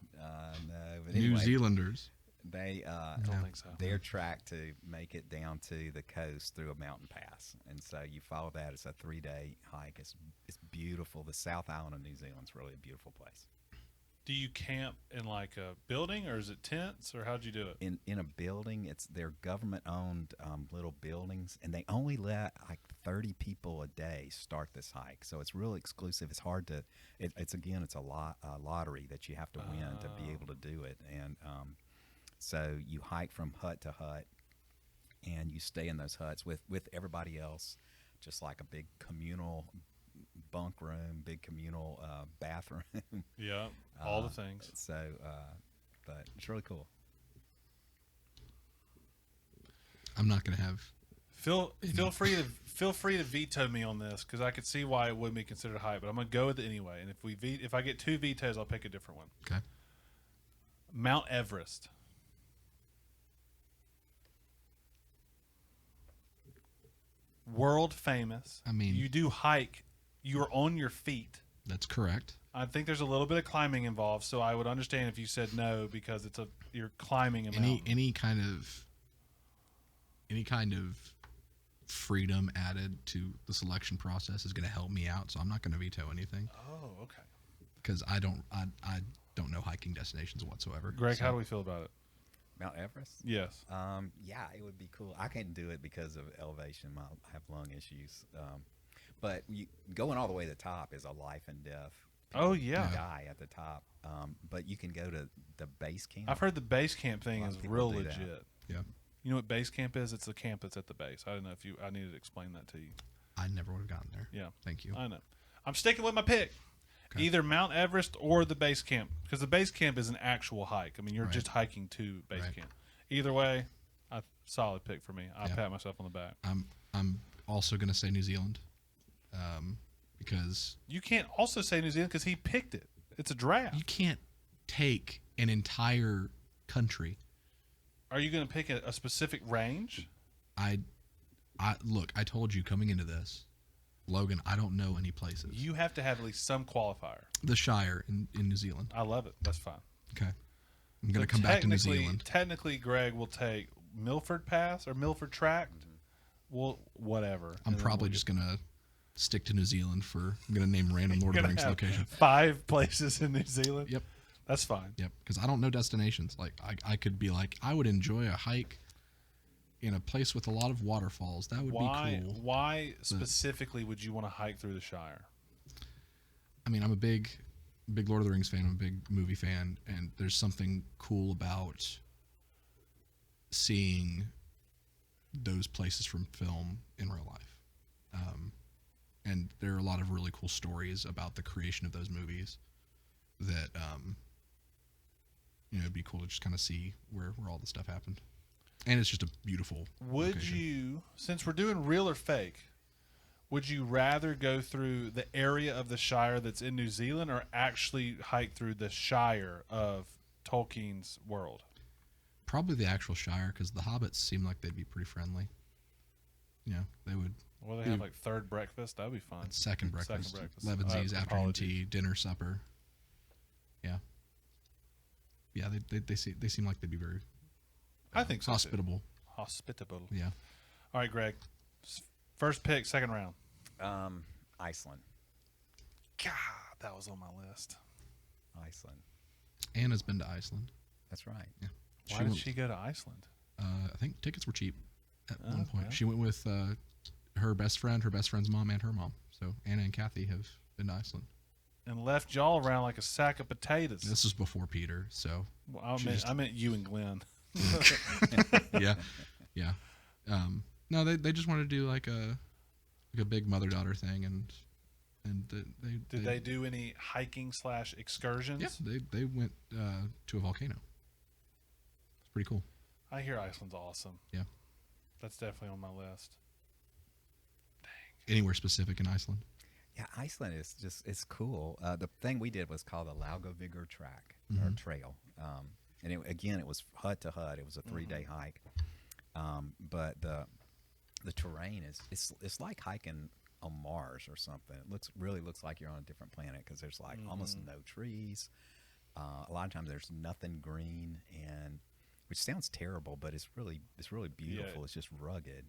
No, but New anyway, Zealanders. They I don't think so. their track to make it down to the coast through a mountain pass, and so you follow that. It's a 3-day hike. It's beautiful. The South Island of New Zealand's really a beautiful place. Do you camp in like a building, or is it tents, or how'd you do it? In a building. It's They're government owned little buildings, and they only let like 30 people a day start this hike. So it's really exclusive. It's hard to. It's a lottery that you have to win to be able to do it. And so you hike from hut to hut, and you stay in those huts with everybody else, just like a big communal bunk room, big communal bathroom. Yeah, all the things. So, but it's really cool. I'm not gonna have. Feel free to veto me on this because I could see why it wouldn't be considered a hike, but I'm gonna go with it anyway. And if I get 2 vetoes, I'll pick a different one. Okay. Mount Everest. World famous. I mean, you do hike. You are on your feet. That's correct. I think there's a little bit of climbing involved, so I would understand if you said no because you're climbing a mountain. Any kind of freedom added to the selection process is going to help me out, so I'm not going to veto anything. Oh, okay. Because I don't know hiking destinations whatsoever. Greg, how do we feel about it? Mount Everest? Yes. Yeah, it would be cool. I can't do it because of elevation. I have lung issues. But going all the way to the top is a life and death. Oh, yeah. You die at the top. But you can go to the base camp. I've heard the base camp thing is real do that. legit. Yeah. You know what base camp is? It's the camp that's at the base. I don't know if I needed to explain that to you. I never would have gotten there. Yeah. Thank you. I know. I'm sticking with my pick. Okay. Either Mount Everest or the base camp, because the base camp is an actual hike. I mean, you're Right. just hiking to base Right. camp. Either way, solid pick for me. I'll Yeah. pat myself on the back. I'm also going to say New Zealand, because You can't also say New Zealand because he picked it. It's a draft. you can't take an entire country. Are you going to pick a specific range? I look. I told you coming into this, Logan. I don't know any places. You have to have at least some qualifier. The Shire in New Zealand. I love it. That's fine. Okay. I'm going to So come back to New Zealand. Technically, Greg will take Milford Pass or Milford Tract. Well, whatever. I'm And then probably we'll just going to stick to New Zealand for. I'm going to name random Lord of the gonna Rings have location. 5 places in New Zealand. Yep. That's fine. Yep. Because I don't know destinations. Like I could be like, I would enjoy a hike in a place with a lot of waterfalls. That would be cool. Why specifically would you want to hike through the Shire? I mean, I'm a big Lord of the Rings fan. I'm a big movie fan, and there's something cool about seeing those places from film in real life. And there are a lot of really cool stories about the creation of those movies that, it'd be cool to just kind of see where all the stuff happened. And it's just a beautiful Would location. you, since we're doing real or fake, would you rather go through the area of the Shire that's in New Zealand or actually hike through the Shire of Tolkien's world? Probably the actual Shire, because the hobbits seem like they'd be pretty friendly. They would. Well, they have like third breakfast. That'd be fun. Second breakfast. Second breakfast. Levensies, afternoon Apologies. tea, dinner, supper. Yeah. Yeah, they seem like they'd be very I think so. too. hospitable. Hospitable. Yeah. All right, Greg. First pick, second round. Iceland. God, that was on my list. Iceland. Anna's been to Iceland. That's right. Yeah. Why did she go to Iceland? I think tickets were cheap at one point. Okay. She went with her best friend, her best friend's mom, and her mom. So Anna and Kathy have been to Iceland. And left y'all around like a sack of potatoes. This was before Peter, so Well, I meant you and Glenn. yeah. No, they just wanted to do like a big mother-daughter thing, and Did they do any hiking / excursions? Yeah, they went to a volcano. It's pretty cool. I hear Iceland's awesome. Yeah. That's definitely on my list. Anywhere specific in Iceland? Yeah, Iceland is it's cool. The thing we did was called the Laugavigr Track or Trail, and it was hut to hut. It was a 3-day hike, but the terrain it's like hiking on Mars or something. It really looks like you're on a different planet because there's like almost no trees. A lot of times there's nothing green, and which sounds terrible, but it's really beautiful. Yeah. It's just rugged,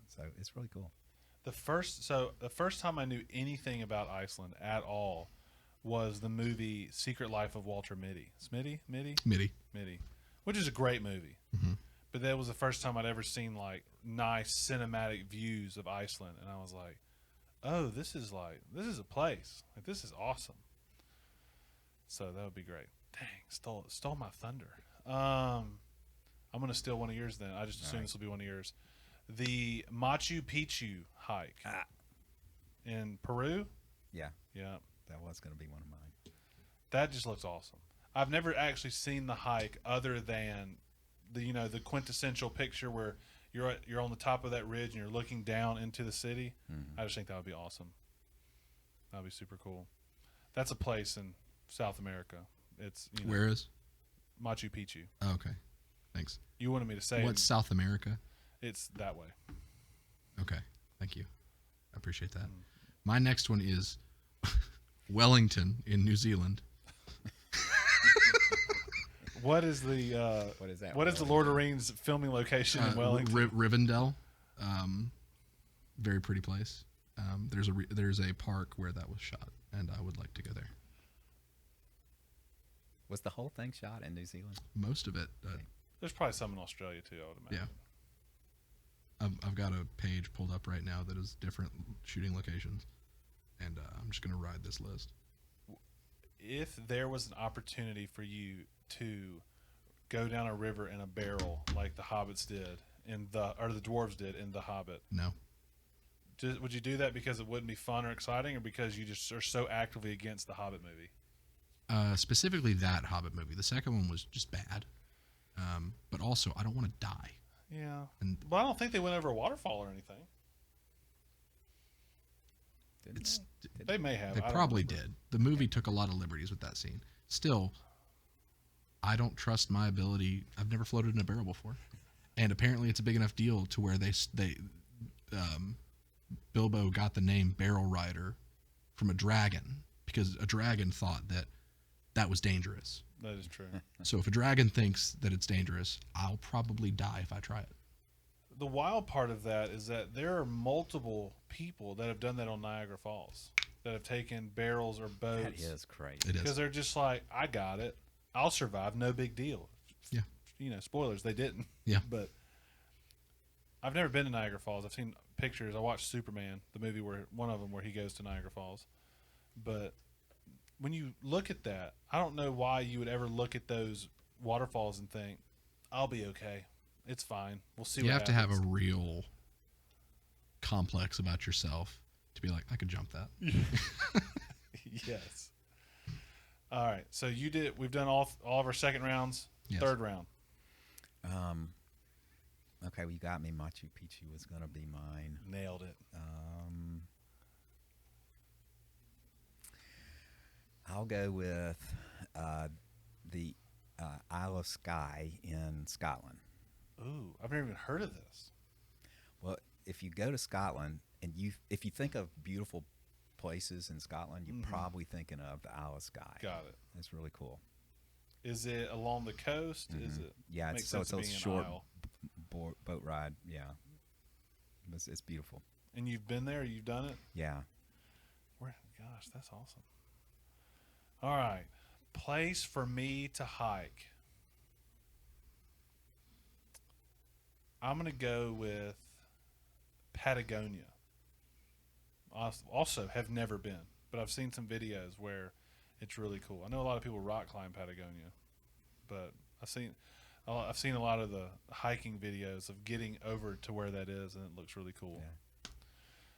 so it's really cool. The first time I knew anything about Iceland at all was the movie Secret Life of Walter Mitty. Mitty, MIDI. which is a great movie. Mm-hmm. But that was the first time I'd ever seen like nice cinematic views of Iceland, and I was like, "Oh, this is a place. Like this is awesome." So that would be great. Dang, stole my thunder. I'm gonna steal one of yours then. I just assume this will be one of yours. The Machu Picchu hike in Peru. Yeah, Yeah, that was going to be one of mine. that just looks awesome. I've never actually seen the hike other than the quintessential picture where you're on the top of that ridge and you're looking down into the city. Mm-hmm. I just think that would be awesome. That would be super cool. That's a place in South America. It's Where is? Machu Picchu. Oh, okay. Thanks. You wanted me to say What's South America? it's that way. Okay. Thank you. I appreciate that. My next one is Wellington in New Zealand. What is the What is that? What is the Lord of the Rings filming location in Wellington? Rivendell. Very pretty place. There's a park where that was shot, and I would like to go there. Was the whole thing shot in New Zealand? Most of it. There's probably some in Australia too, I would imagine. I've got a page pulled up right now that is different shooting locations, and I'm just going to ride this list. If there was an opportunity for you to go down a river in a barrel like the hobbits did or the dwarves did in The Hobbit, No. would you do that because it wouldn't be fun or exciting, or because you just are so actively against the Hobbit movie? Specifically that Hobbit movie. The second one was just bad. But also, I don't want to die. Yeah. And But I don't think they went over a waterfall or anything. Didn't they? They may have. They I don't probably remember. did. The movie took a lot of liberties with that scene. Still, I don't trust my ability. I've never floated in a barrel before, and apparently it's a big enough deal to where Bilbo got the name Barrel Rider from a dragon because a dragon thought that was dangerous. That is true. So if a dragon thinks that it's dangerous, I'll probably die if I try it. The wild part of that is that there are multiple people that have done that on Niagara Falls, that have taken barrels or boats. That is crazy. It Because is. they're just like, I got it. I'll survive. No big deal. Yeah. Spoilers, they didn't. Yeah. But I've never been to Niagara Falls. I've seen pictures. I watched Superman, the movie one of them where he goes to Niagara Falls. But when you look at that, I don't know why you would ever look at those waterfalls and think, I'll be okay. It's fine. We'll see You what have to have happens. a real complex about yourself to be like, I could jump that. Yes. All right. So we've done all of our second rounds. Yes. Third round. Okay, well, you got me. Machu Picchu was going to be mine. Nailed it. I'll go with the Isla Skye in Scotland. Ooh, I've never even heard of this. Well, if you go to Scotland and if you think of beautiful places in Scotland, you're probably thinking of the Isla Skye. Got it. It's really cool. Is it along the coast? Is it? Yeah, makes it's sense a being an short isle. boat ride. Yeah, it's beautiful. And you've been there? You've done it? Yeah. Gosh, that's awesome. All right. Place for me to hike. I'm going to go with Patagonia. Also, have never been, but I've seen some videos where it's really cool. I know a lot of people rock climb Patagonia, but I've seen a lot of the hiking videos of getting over to where that is, and it looks really cool. Yeah.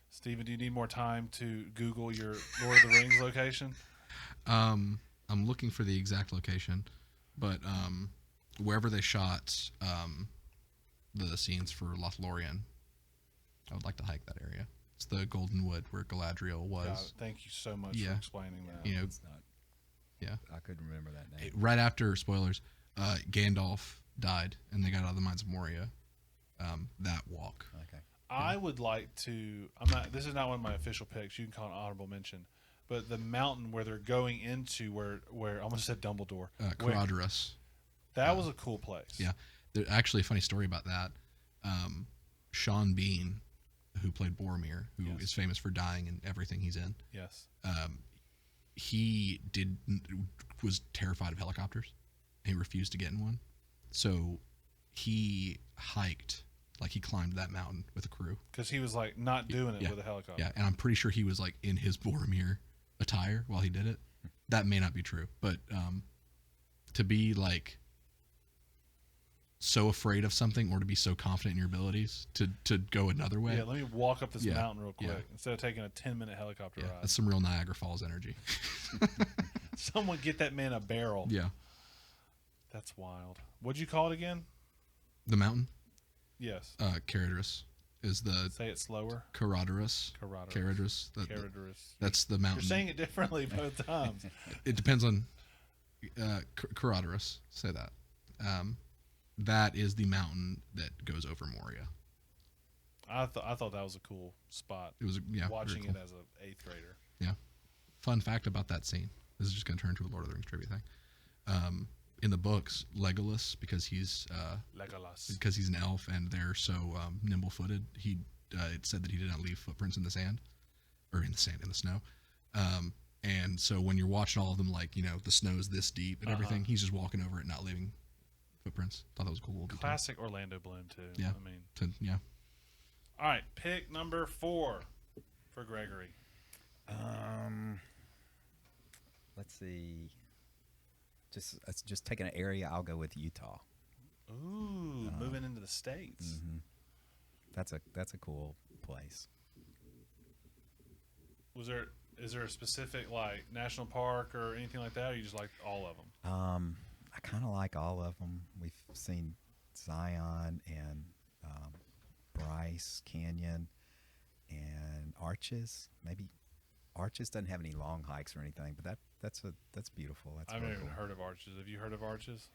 Steven, do you need more time to Google your Lord of the Rings location? I'm looking for the exact location, but wherever they shot the scenes for Lothlorien, I would like to hike that area. It's the Golden Wood where Galadriel was. Got it. Thank you so much for explaining that. You know, It's not. yeah. I couldn't remember that name. Right after, spoilers, Gandalf died and they got out of the Mines of Moria. That walk. Okay. I would like to. This is not one of my official picks. You can call it an honorable mention, but the mountain where they're going into, where I almost said Dumbledore. Caradhras. That was a cool place. Yeah. There's actually a funny story about that. Sean Bean, who played Boromir, who is famous for dying in everything he's in. Yes. he was terrified of helicopters. He refused to get in one. So he hiked, like he climbed that mountain with a crew. Because he was like not doing it with a helicopter. Yeah, and I'm pretty sure he was like in his Boromir attire while he did it. That may not be true, but to be like so afraid of something or to be so confident in your abilities to go another way. Yeah, let me walk up this mountain real quick yeah. instead of taking a 10-minute helicopter ride. That's some real Niagara Falls energy. Someone get that man a barrel. Yeah. That's wild. What'd you call it again? The mountain? Yes. Caradris is the... Say it slower. Caradris. That's the mountain. You're saying it differently both times. It depends on... Caradris. Say that. That is the mountain that goes over Moria. I thought that was a cool spot. It was, watching cool. it as an 8th grader. Yeah. Fun fact about that scene. This is just going to turn into a Lord of the Rings trivia thing. In the books, Legolas, because he's an elf and they're so nimble-footed, it said that he did not leave footprints in the sand, or in the snow. And so when you're watching all of them, like, the snow's this deep and everything, he's just walking over it, not leaving footprints. Thought that was a cool. Classic Orlando Bloom too. Yeah. I mean, All right, pick number 4 for Gregory. Let's see. Just taking an area, I'll go with Utah. Ooh, moving into the States. Mm-hmm. That's a cool place. Is there a specific like national park or anything like that, or you just like all of them? I kind of like all of them. We've seen Zion and Bryce Canyon and Arches. Maybe Arches doesn't have any long hikes or anything, but that's beautiful. That's I've really never even cool. heard of Arches. Have you heard of Arches?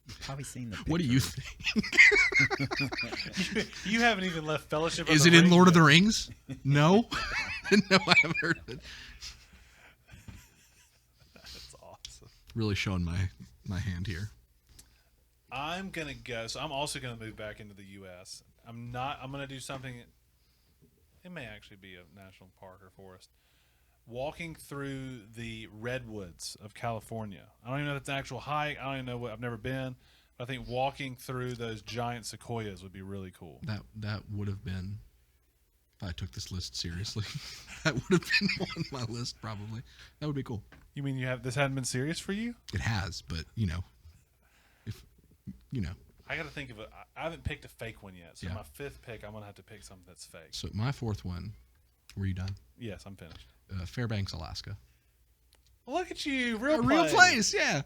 You've probably seen the pictures. What do you think? You haven't even left Fellowship of Is the it in Ring Lord of yet. the Rings? No? No, I haven't heard of it. That's awesome. Really showing my hand here. I'm gonna go. So I'm also gonna move back into the U.S. I'm gonna do something. It may actually be a national park or forest. Walking through the redwoods of California. I don't even know if it's an actual hike. I don't even know what. I've never been. But I think walking through those giant sequoias would be really cool. That would have been, if I took this list seriously, that would have been on my list probably. That would be cool. You mean this hadn't been serious for you? It has, but if I got to think of it. I haven't picked a fake one yet. So Yeah. my 5th pick, I'm gonna have to pick something that's fake. So my 4th one, were you done? Yes, I'm finished. Fairbanks, Alaska. Look at you, A real real place, yeah.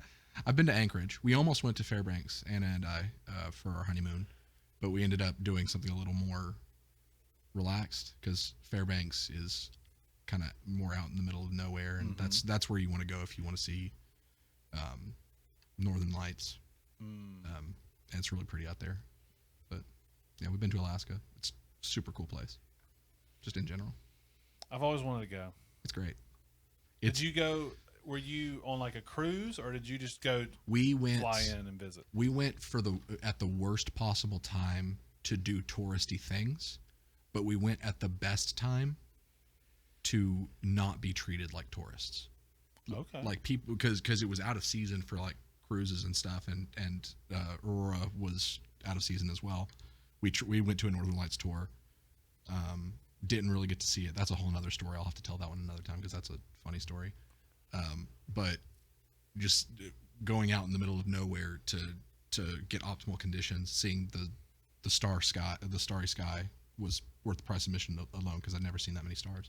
I've been to Anchorage. We almost went to Fairbanks, Anna and I, for our honeymoon, but we ended up doing something a little more relaxed because Fairbanks is kind of more out in the middle of nowhere, and that's where you want to go if you want to see Northern Lights. And it's really pretty out there. But yeah, we've been to Alaska. It's a super cool place, just in general. I've always wanted to go. It's great. Did you go? Were you on like a cruise, or did you just go We went fly in and visit? We went at the worst possible time to do touristy things, but we went at the best time to not be treated like tourists. Okay. Like people, because it was out of season for like cruises and stuff, and Aurora was out of season as well. We went to a Northern Lights tour. Didn't really get to see it. That's a whole nother story. I'll have to tell that one another time because that's a funny story. But just going out in the middle of nowhere to get optimal conditions, seeing the starry sky was worth the price of admission alone because I'd never seen that many stars.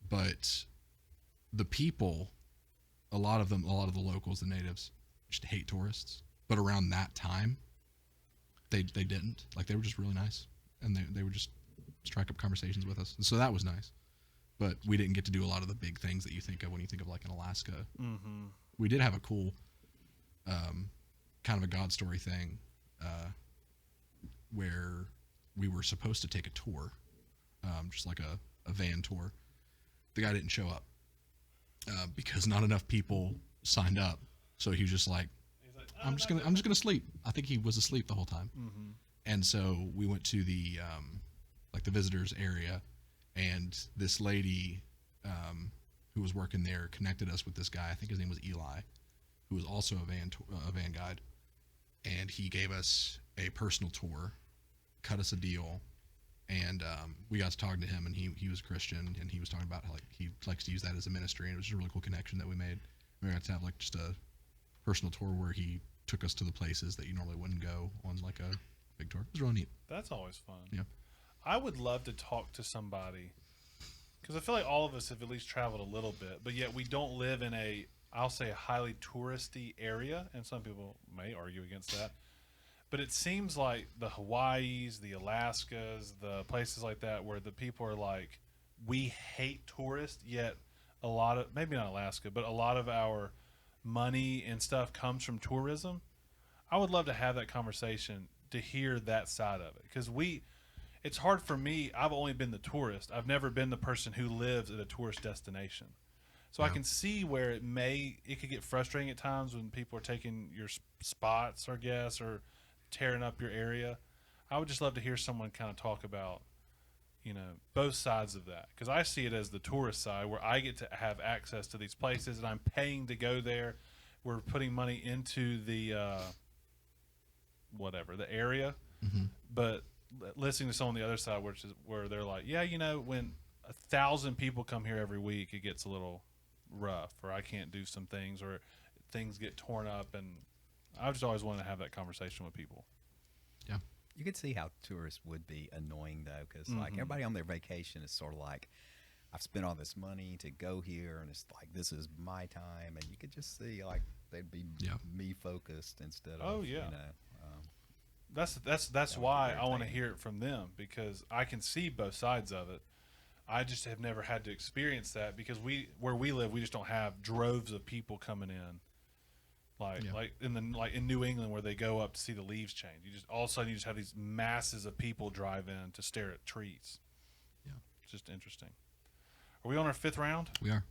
But the people, a lot of the locals, the natives, just hate tourists. But around that time, they didn't. Like, they were just really nice, and they would just strike up conversations with us, and so that was nice. But we didn't get to do a lot of the big things that you think of when you think of like an Alaska. Mm-hmm. We did have a cool, kind of a God story thing, where we were supposed to take a tour, just like a van tour. The guy didn't show up because not enough people signed up. So he was just like, I'm just gonna sleep. I think he was asleep the whole time. Mm-hmm. And so we went to the like the visitors area, and this lady who was working there connected us with this guy. I think his name was Eli, who was also a van guide, and he gave us a personal tour, cut us a deal, and we got to talk to him, and he was Christian, and he was talking about how like he likes to use that as a ministry, and it was just a really cool connection that we made. We got to have like just a personal tour where he took us to the places that you normally wouldn't go on like a big tour. It was really neat. That's always fun. Yeah. I would love to talk to somebody because I feel like all of us have at least traveled a little bit, but yet we don't live in I'll say a highly touristy area, and some people may argue against that. But it seems like the Hawaiis, the Alaskas, the places like that where the people are like, we hate tourists, yet a lot of, maybe not Alaska, but a lot of our money and stuff comes from tourism. I would love to have that conversation to hear that side of it because it's hard for me. I've only been the tourist. I've never been the person who lives at a tourist destination. So I can see where it could get frustrating at times when people are taking your spots, I guess, or tearing up your area. I would just love to hear someone kind of talk about, both sides of that. Because I see it as the tourist side where I get to have access to these places and I'm paying to go there. We're putting money into the, the area. Mm-hmm. But listening to someone on the other side, where they're like, yeah, when 1,000 people come here every week, it gets a little rough, or I can't do some things, or things get torn up, and I just always wanted to have that conversation with people. Yeah. You could see how tourists would be annoying though, because like everybody on their vacation is sort of like, I've spent all this money to go here, and it's like this is my time, and you could just see like they'd be me focused instead of That's why I want to hear it from them, because I can see both sides of it. I just have never had to experience that because where we live, we just don't have droves of people coming in. Like in New England where they go up to see the leaves change. All of a sudden you just have these masses of people drive in to stare at trees. Yeah. It's just interesting. Are we on our 5th round? We are.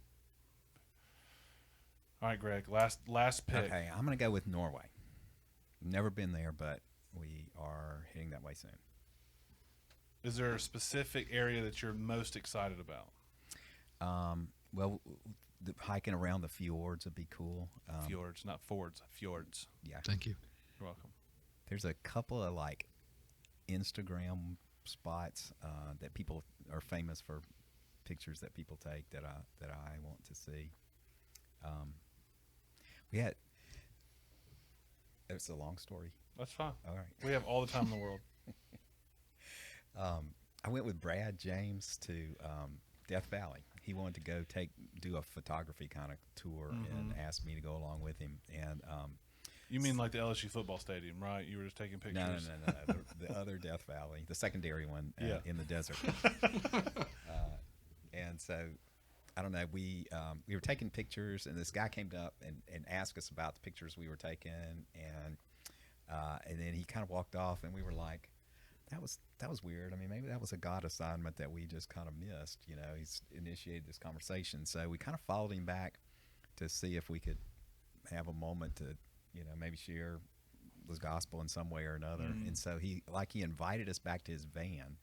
All right, Greg, last pick. Okay, I'm going to go with Norway. Never been there, but we are heading that way soon. Is there a specific area that you're most excited about? Well, hiking around the fjords would be cool. Fjords, not fords. Fjords. Yeah. Thank you. You're welcome. There's a couple of like Instagram spots that people are famous for, pictures that people take that I want to see. It's a long story. That's fine. All right. We have all the time in the world. I went with Brad James to Death Valley. He wanted to go do a photography kind of tour and asked me to go along with him. And you mean like the LSU football stadium, right? You were just taking pictures. No. The other Death Valley, the secondary one in the desert. And so, I don't know. We were taking pictures, and this guy came up and asked us about the pictures we were taking, and then he kind of walked off, and we were like, that was weird. I mean, maybe that was a God assignment that we just kind of missed. He's initiated this conversation, so we kind of followed him back to see if we could have a moment to, maybe share the gospel in some way or another. And so he invited us back to his van.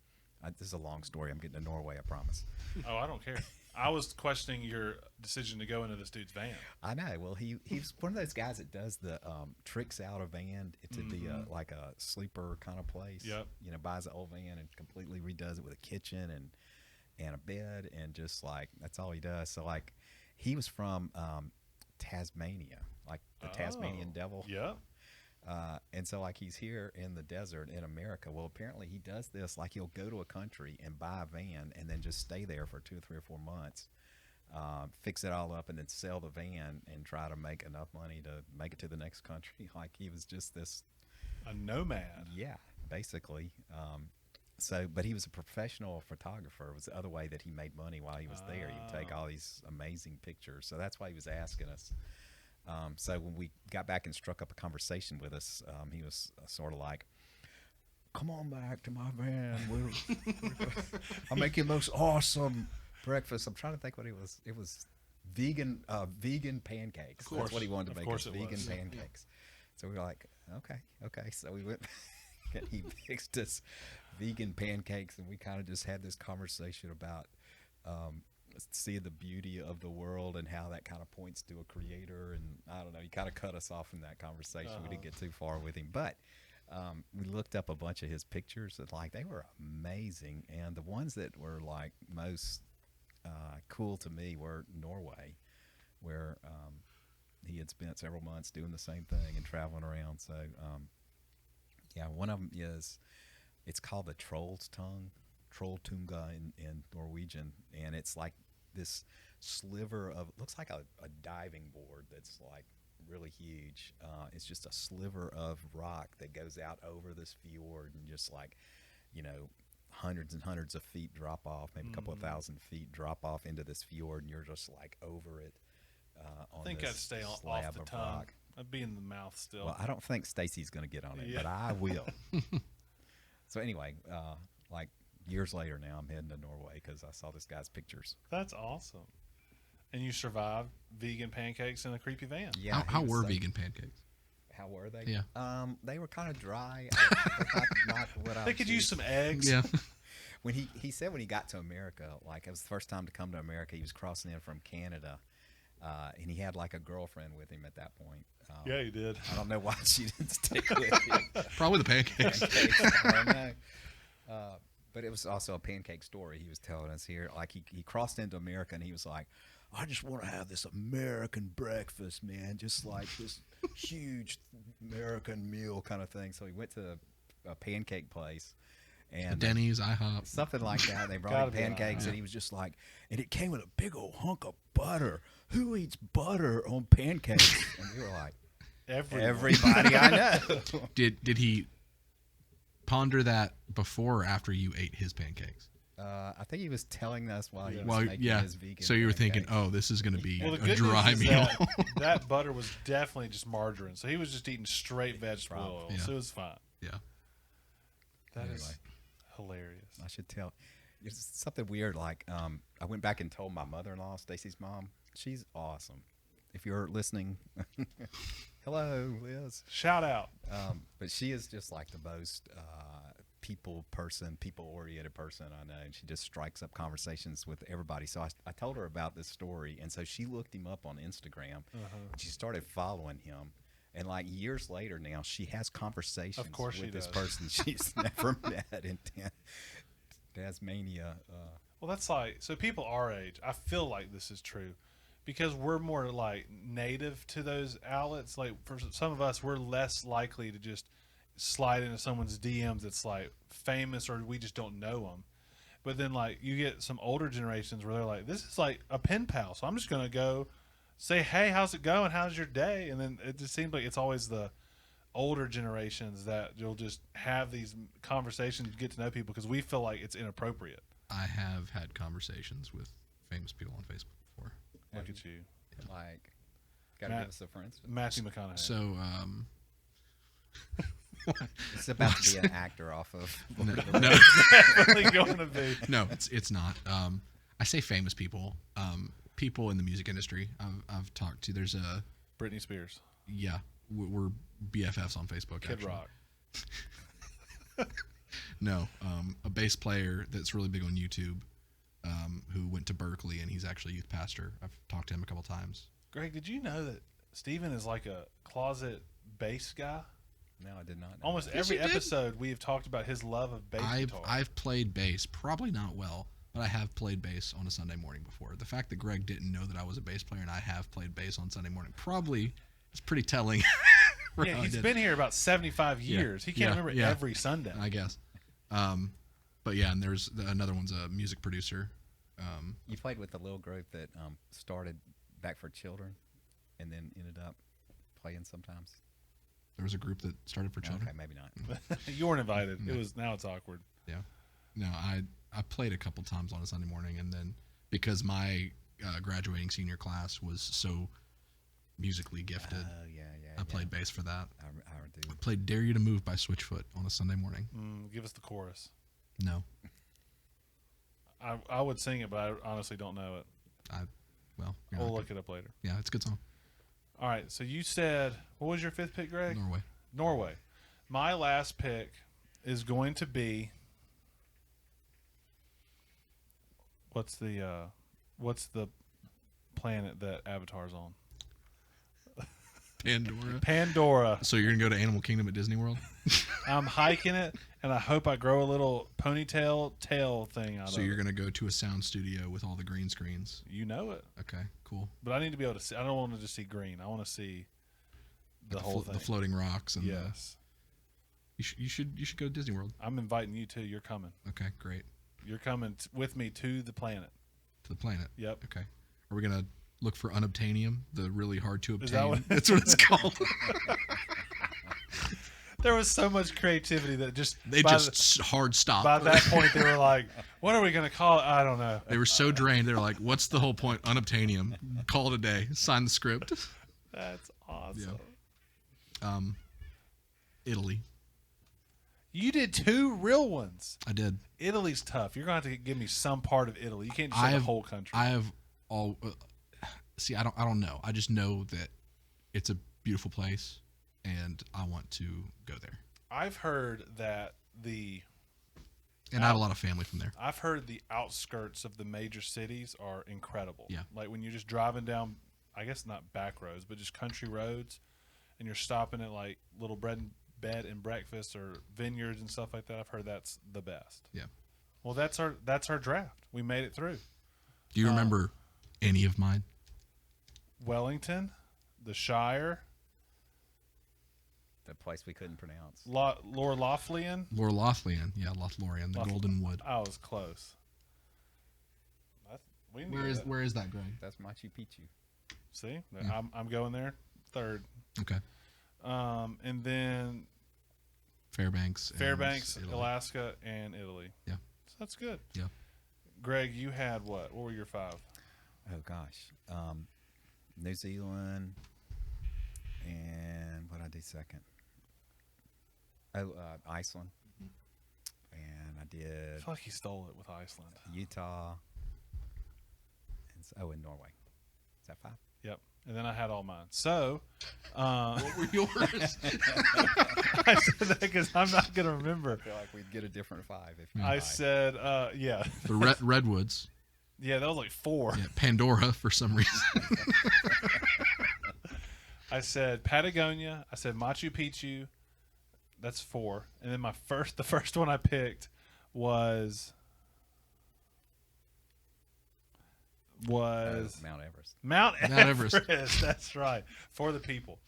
This is a long story. I'm getting to Norway, I promise. Oh, I don't care. I was questioning your decision to go into this dude's van. I know. Well, he's one of those guys that does the tricks out a van to be like a sleeper kind of place. Yep. Buys an old van and completely redoes it with a kitchen and a bed, and just like that's all he does. So like he was from Tasmania, like the Tasmanian devil. Yep. And so like he's here in the desert in America. Well, apparently he does this, like he'll go to a country and buy a van and then just stay there for 2 or 3 or 4 months, fix it all up, and then sell the van and try to make enough money to make it to the next country. Like he was just a nomad. Yeah, basically. But he was a professional photographer. It was the other way that he made money while he was there. He would take all these amazing pictures. So that's why he was asking us. So when we got back and struck up a conversation with us, he was sort of like, "Come on back to my van. I'll make you the most awesome breakfast." I'm trying to think what it was. It was vegan pancakes. That's what he wanted to make us, vegan pancakes. So we were like, okay. So we went and he fixed us vegan pancakes, and we kind of just had this conversation about seeing the beauty of the world and how that kind of points to a creator. And I don't know, he kind of cut us off in that conversation. We didn't get too far with him, but we looked up a bunch of his pictures and like they were amazing. And the ones that were like most cool to me were Norway, where he had spent several months doing the same thing and traveling around. So yeah, one of them is, it's called the Troll's Tongue, Trolltunga in Norwegian, and it's like this sliver of, looks like a diving board that's like really huge. It's just a sliver of rock that goes out over this fjord, and just like, you know, hundreds and hundreds of feet drop off, maybe a couple of thousand feet drop off into this fjord, and you're just like over it. I think I'd stay off the tongue. Rock. I'd be in the mouth still. Well, I don't think Stacy's going to get on it, Yeah. but I will. So anyway, like years later now, I'm heading to Norway because I saw this guy's pictures. That's awesome. And you survived vegan pancakes in a creepy van. Yeah. How were vegan pancakes? How were they? Yeah. They were kind of dry. not what I They could was use some eggs. Yeah. When he said when he got to America, like it was the first time to come to America, he was crossing in from Canada, and he had like a girlfriend with him at that point. Yeah, you did. I don't know why she didn't stick with him. Probably the pancakes. I don't know. But it was also a pancake story he was telling us here. Like he crossed into America and he was like, I just want to have this American breakfast, man. Just like this huge American meal kind of thing. So he went to a pancake place. And Denny's, IHOP. something like that. They brought Gotta him be like pancakes, that. and he was just like, and it came with a big old hunk of butter. Who eats butter on pancakes? And we were like, everybody I know. Did he ponder that before or after you ate his pancakes? I think he was telling us while he was Well, making yeah. his vegan. So you were thinking, pancakes. oh, this is going to be Well, the a good dry news is meal. that butter was definitely just margarine. So he was just eating straight vegetable oil. Yeah. So it was fine. Yeah. That is Anyway. hilarious. I should tell. It's something weird. Like, I went back and told my mother-in-law, Stacy's mom. She's awesome. If you're listening, hello, Liz. Shout out. But she is just like the most people-oriented person I know. And she just strikes up conversations with everybody. So I told her about this story. And so she looked him up on Instagram. And she started following him. And like years later now, she has conversations Of course with she this does. person she's never met in Tasmania. Well, that's like, so people our age, I feel like this is true because we're more like native to those outlets. Like for some of us, we're less likely to just slide into someone's DMs that's like famous or we just don't know them. But then like you get some older generations where they're like, this is like a pen pal. So I'm just going to go say, hey, how's it going? How's your day? And then it just seems like it's always the older generations that you'll just have these conversations, get to know people because we feel like it's inappropriate. I have had conversations with famous people on Facebook before. Look at you. Like, gotta Matt- give us a for instance. Matthew McConaughey. So, It's about to be an actor off of. no, Definitely going to be. no, it's not. I say famous people. People in the music industry I've talked to. There's a Britney Spears. yeah, we're BFFs on Facebook. Kid actually. Rock. No, a bass player that's really big on YouTube, who went to Berkeley and he's actually a youth pastor. I've talked to him a couple times. Greg, did you know that Steven is like a closet bass guy? No, I did not know. Almost Yes, every you did. episode we have talked about his love of bass guitar. I've played bass, probably not well, but I have played bass on a Sunday morning before. The fact that Greg didn't know that I was a bass player and I have played bass on Sunday morning probably is pretty telling. Yeah, he's been here about 75 Yeah. years. He can't Yeah, remember yeah. every Sunday. I guess. But yeah, and there's another one's a music producer. You played with the little group that started Back for Children, and then ended up playing sometimes. There was a group that started for children. Okay, maybe not. You weren't invited. Yeah. It was now it's awkward. Yeah. No, I played a couple times on a Sunday morning, and then because my graduating senior class was so musically gifted, Oh yeah. I played bass for that. I do. I played "Dare You to Move" by Switchfoot on a Sunday morning. Give us the chorus. No, I would sing it, but I honestly don't know it. well, you're We'll not look it up later. yeah, it's a good song. All right, so you said, what was your fifth pick, Greg? Norway. Norway. My last pick is going to be, what's the What's the planet that Avatar's on? Pandora. Pandora. So you're gonna go to Animal Kingdom at Disney World? I'm hiking it, and I hope I grow a little ponytail tail thing out So of you're it. gonna go to a sound studio with all the green screens. You know it. Okay, cool. But I need to be able to see. I don't want to just see green. I want to see the whole thing. The floating rocks and Yes. you should go to Disney World. I'm inviting you too. You're coming. Okay, great. You're coming with me to the planet. To the planet. Yep. Okay. Are we gonna look for unobtainium, the really hard to obtain? Is that what- That's what it's called. There was so much creativity that just They by just hard stop. by that point they were like, "What are we going to call it?" I don't know. They were so drained. They were like, "What's the whole point? Unobtainium. Call it a day. Sign the script." That's awesome. Italy. You did 2 real ones. I did. Italy's tough. You're going to have to give me some part of Italy. You can't just say the whole country. I have all. See, I don't know. I just know that it's a beautiful place, and I want to go there. I've heard that And I have a lot of family from there. I've heard the outskirts of the major cities are incredible. Yeah. Like when you're just driving down, I guess not back roads, but just country roads, and you're stopping at like little bed and breakfast or vineyards and stuff like that. I've heard that's the best. Yeah. Well, that's our draft. We made it through. Do you remember any of mine? Wellington, the Shire, The place we couldn't pronounce. Lothlorien. Lothlorien. Yeah, Lothlorien, the Golden Wood. I was close. We can do that. Where is that, Greg? That's Machu Picchu. See, Yeah. I'm going there third. Okay. And then Fairbanks, Italy. Alaska, and Italy. Yeah. So that's good. Yeah. Greg, you had what? What were your 5? Oh gosh, New Zealand, and what did I do second? Oh, Iceland, and I I did feel like he stole it with Iceland. Utah, and Norway. Is that 5? Yep. And then I had all mine. So, What were yours? I said that because I'm not going to remember. I feel like we'd get a different 5 if you. I said, yeah. The redwoods. Yeah, that was like 4. Yeah, Pandora for some reason. I said Patagonia. I said Machu Picchu. That's 4. And then the first one I picked was Mount Everest. Mount Mount Everest. Everest. That's right. For the people.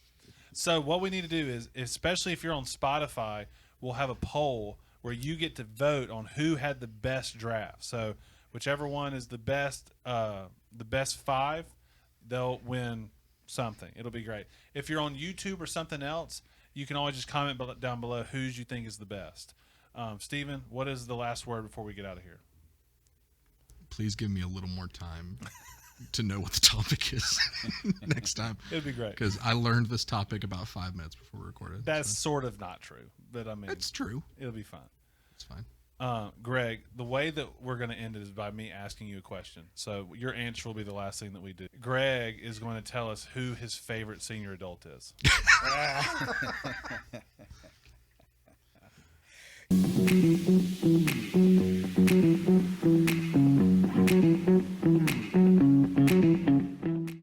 So what we need to do is, especially if you're on Spotify, we'll have a poll where you get to vote on who had the best draft. So whichever one is the best 5, they'll win something. It'll be great. If you're on YouTube or something else, you can always just comment down below whose you think is the best. Steven, what is the last word before we get out of here? Please give me a little more time to know what the topic is next time. It'd be great. Because I learned this topic about 5 minutes before we recorded. That's so. sort of not true, but I mean, It's true. it'll be fine. It's fine. Greg, the way that we're going to end it is by me asking you a question. So your answer will be the last thing that we do. Greg is going to tell us who his favorite senior adult is.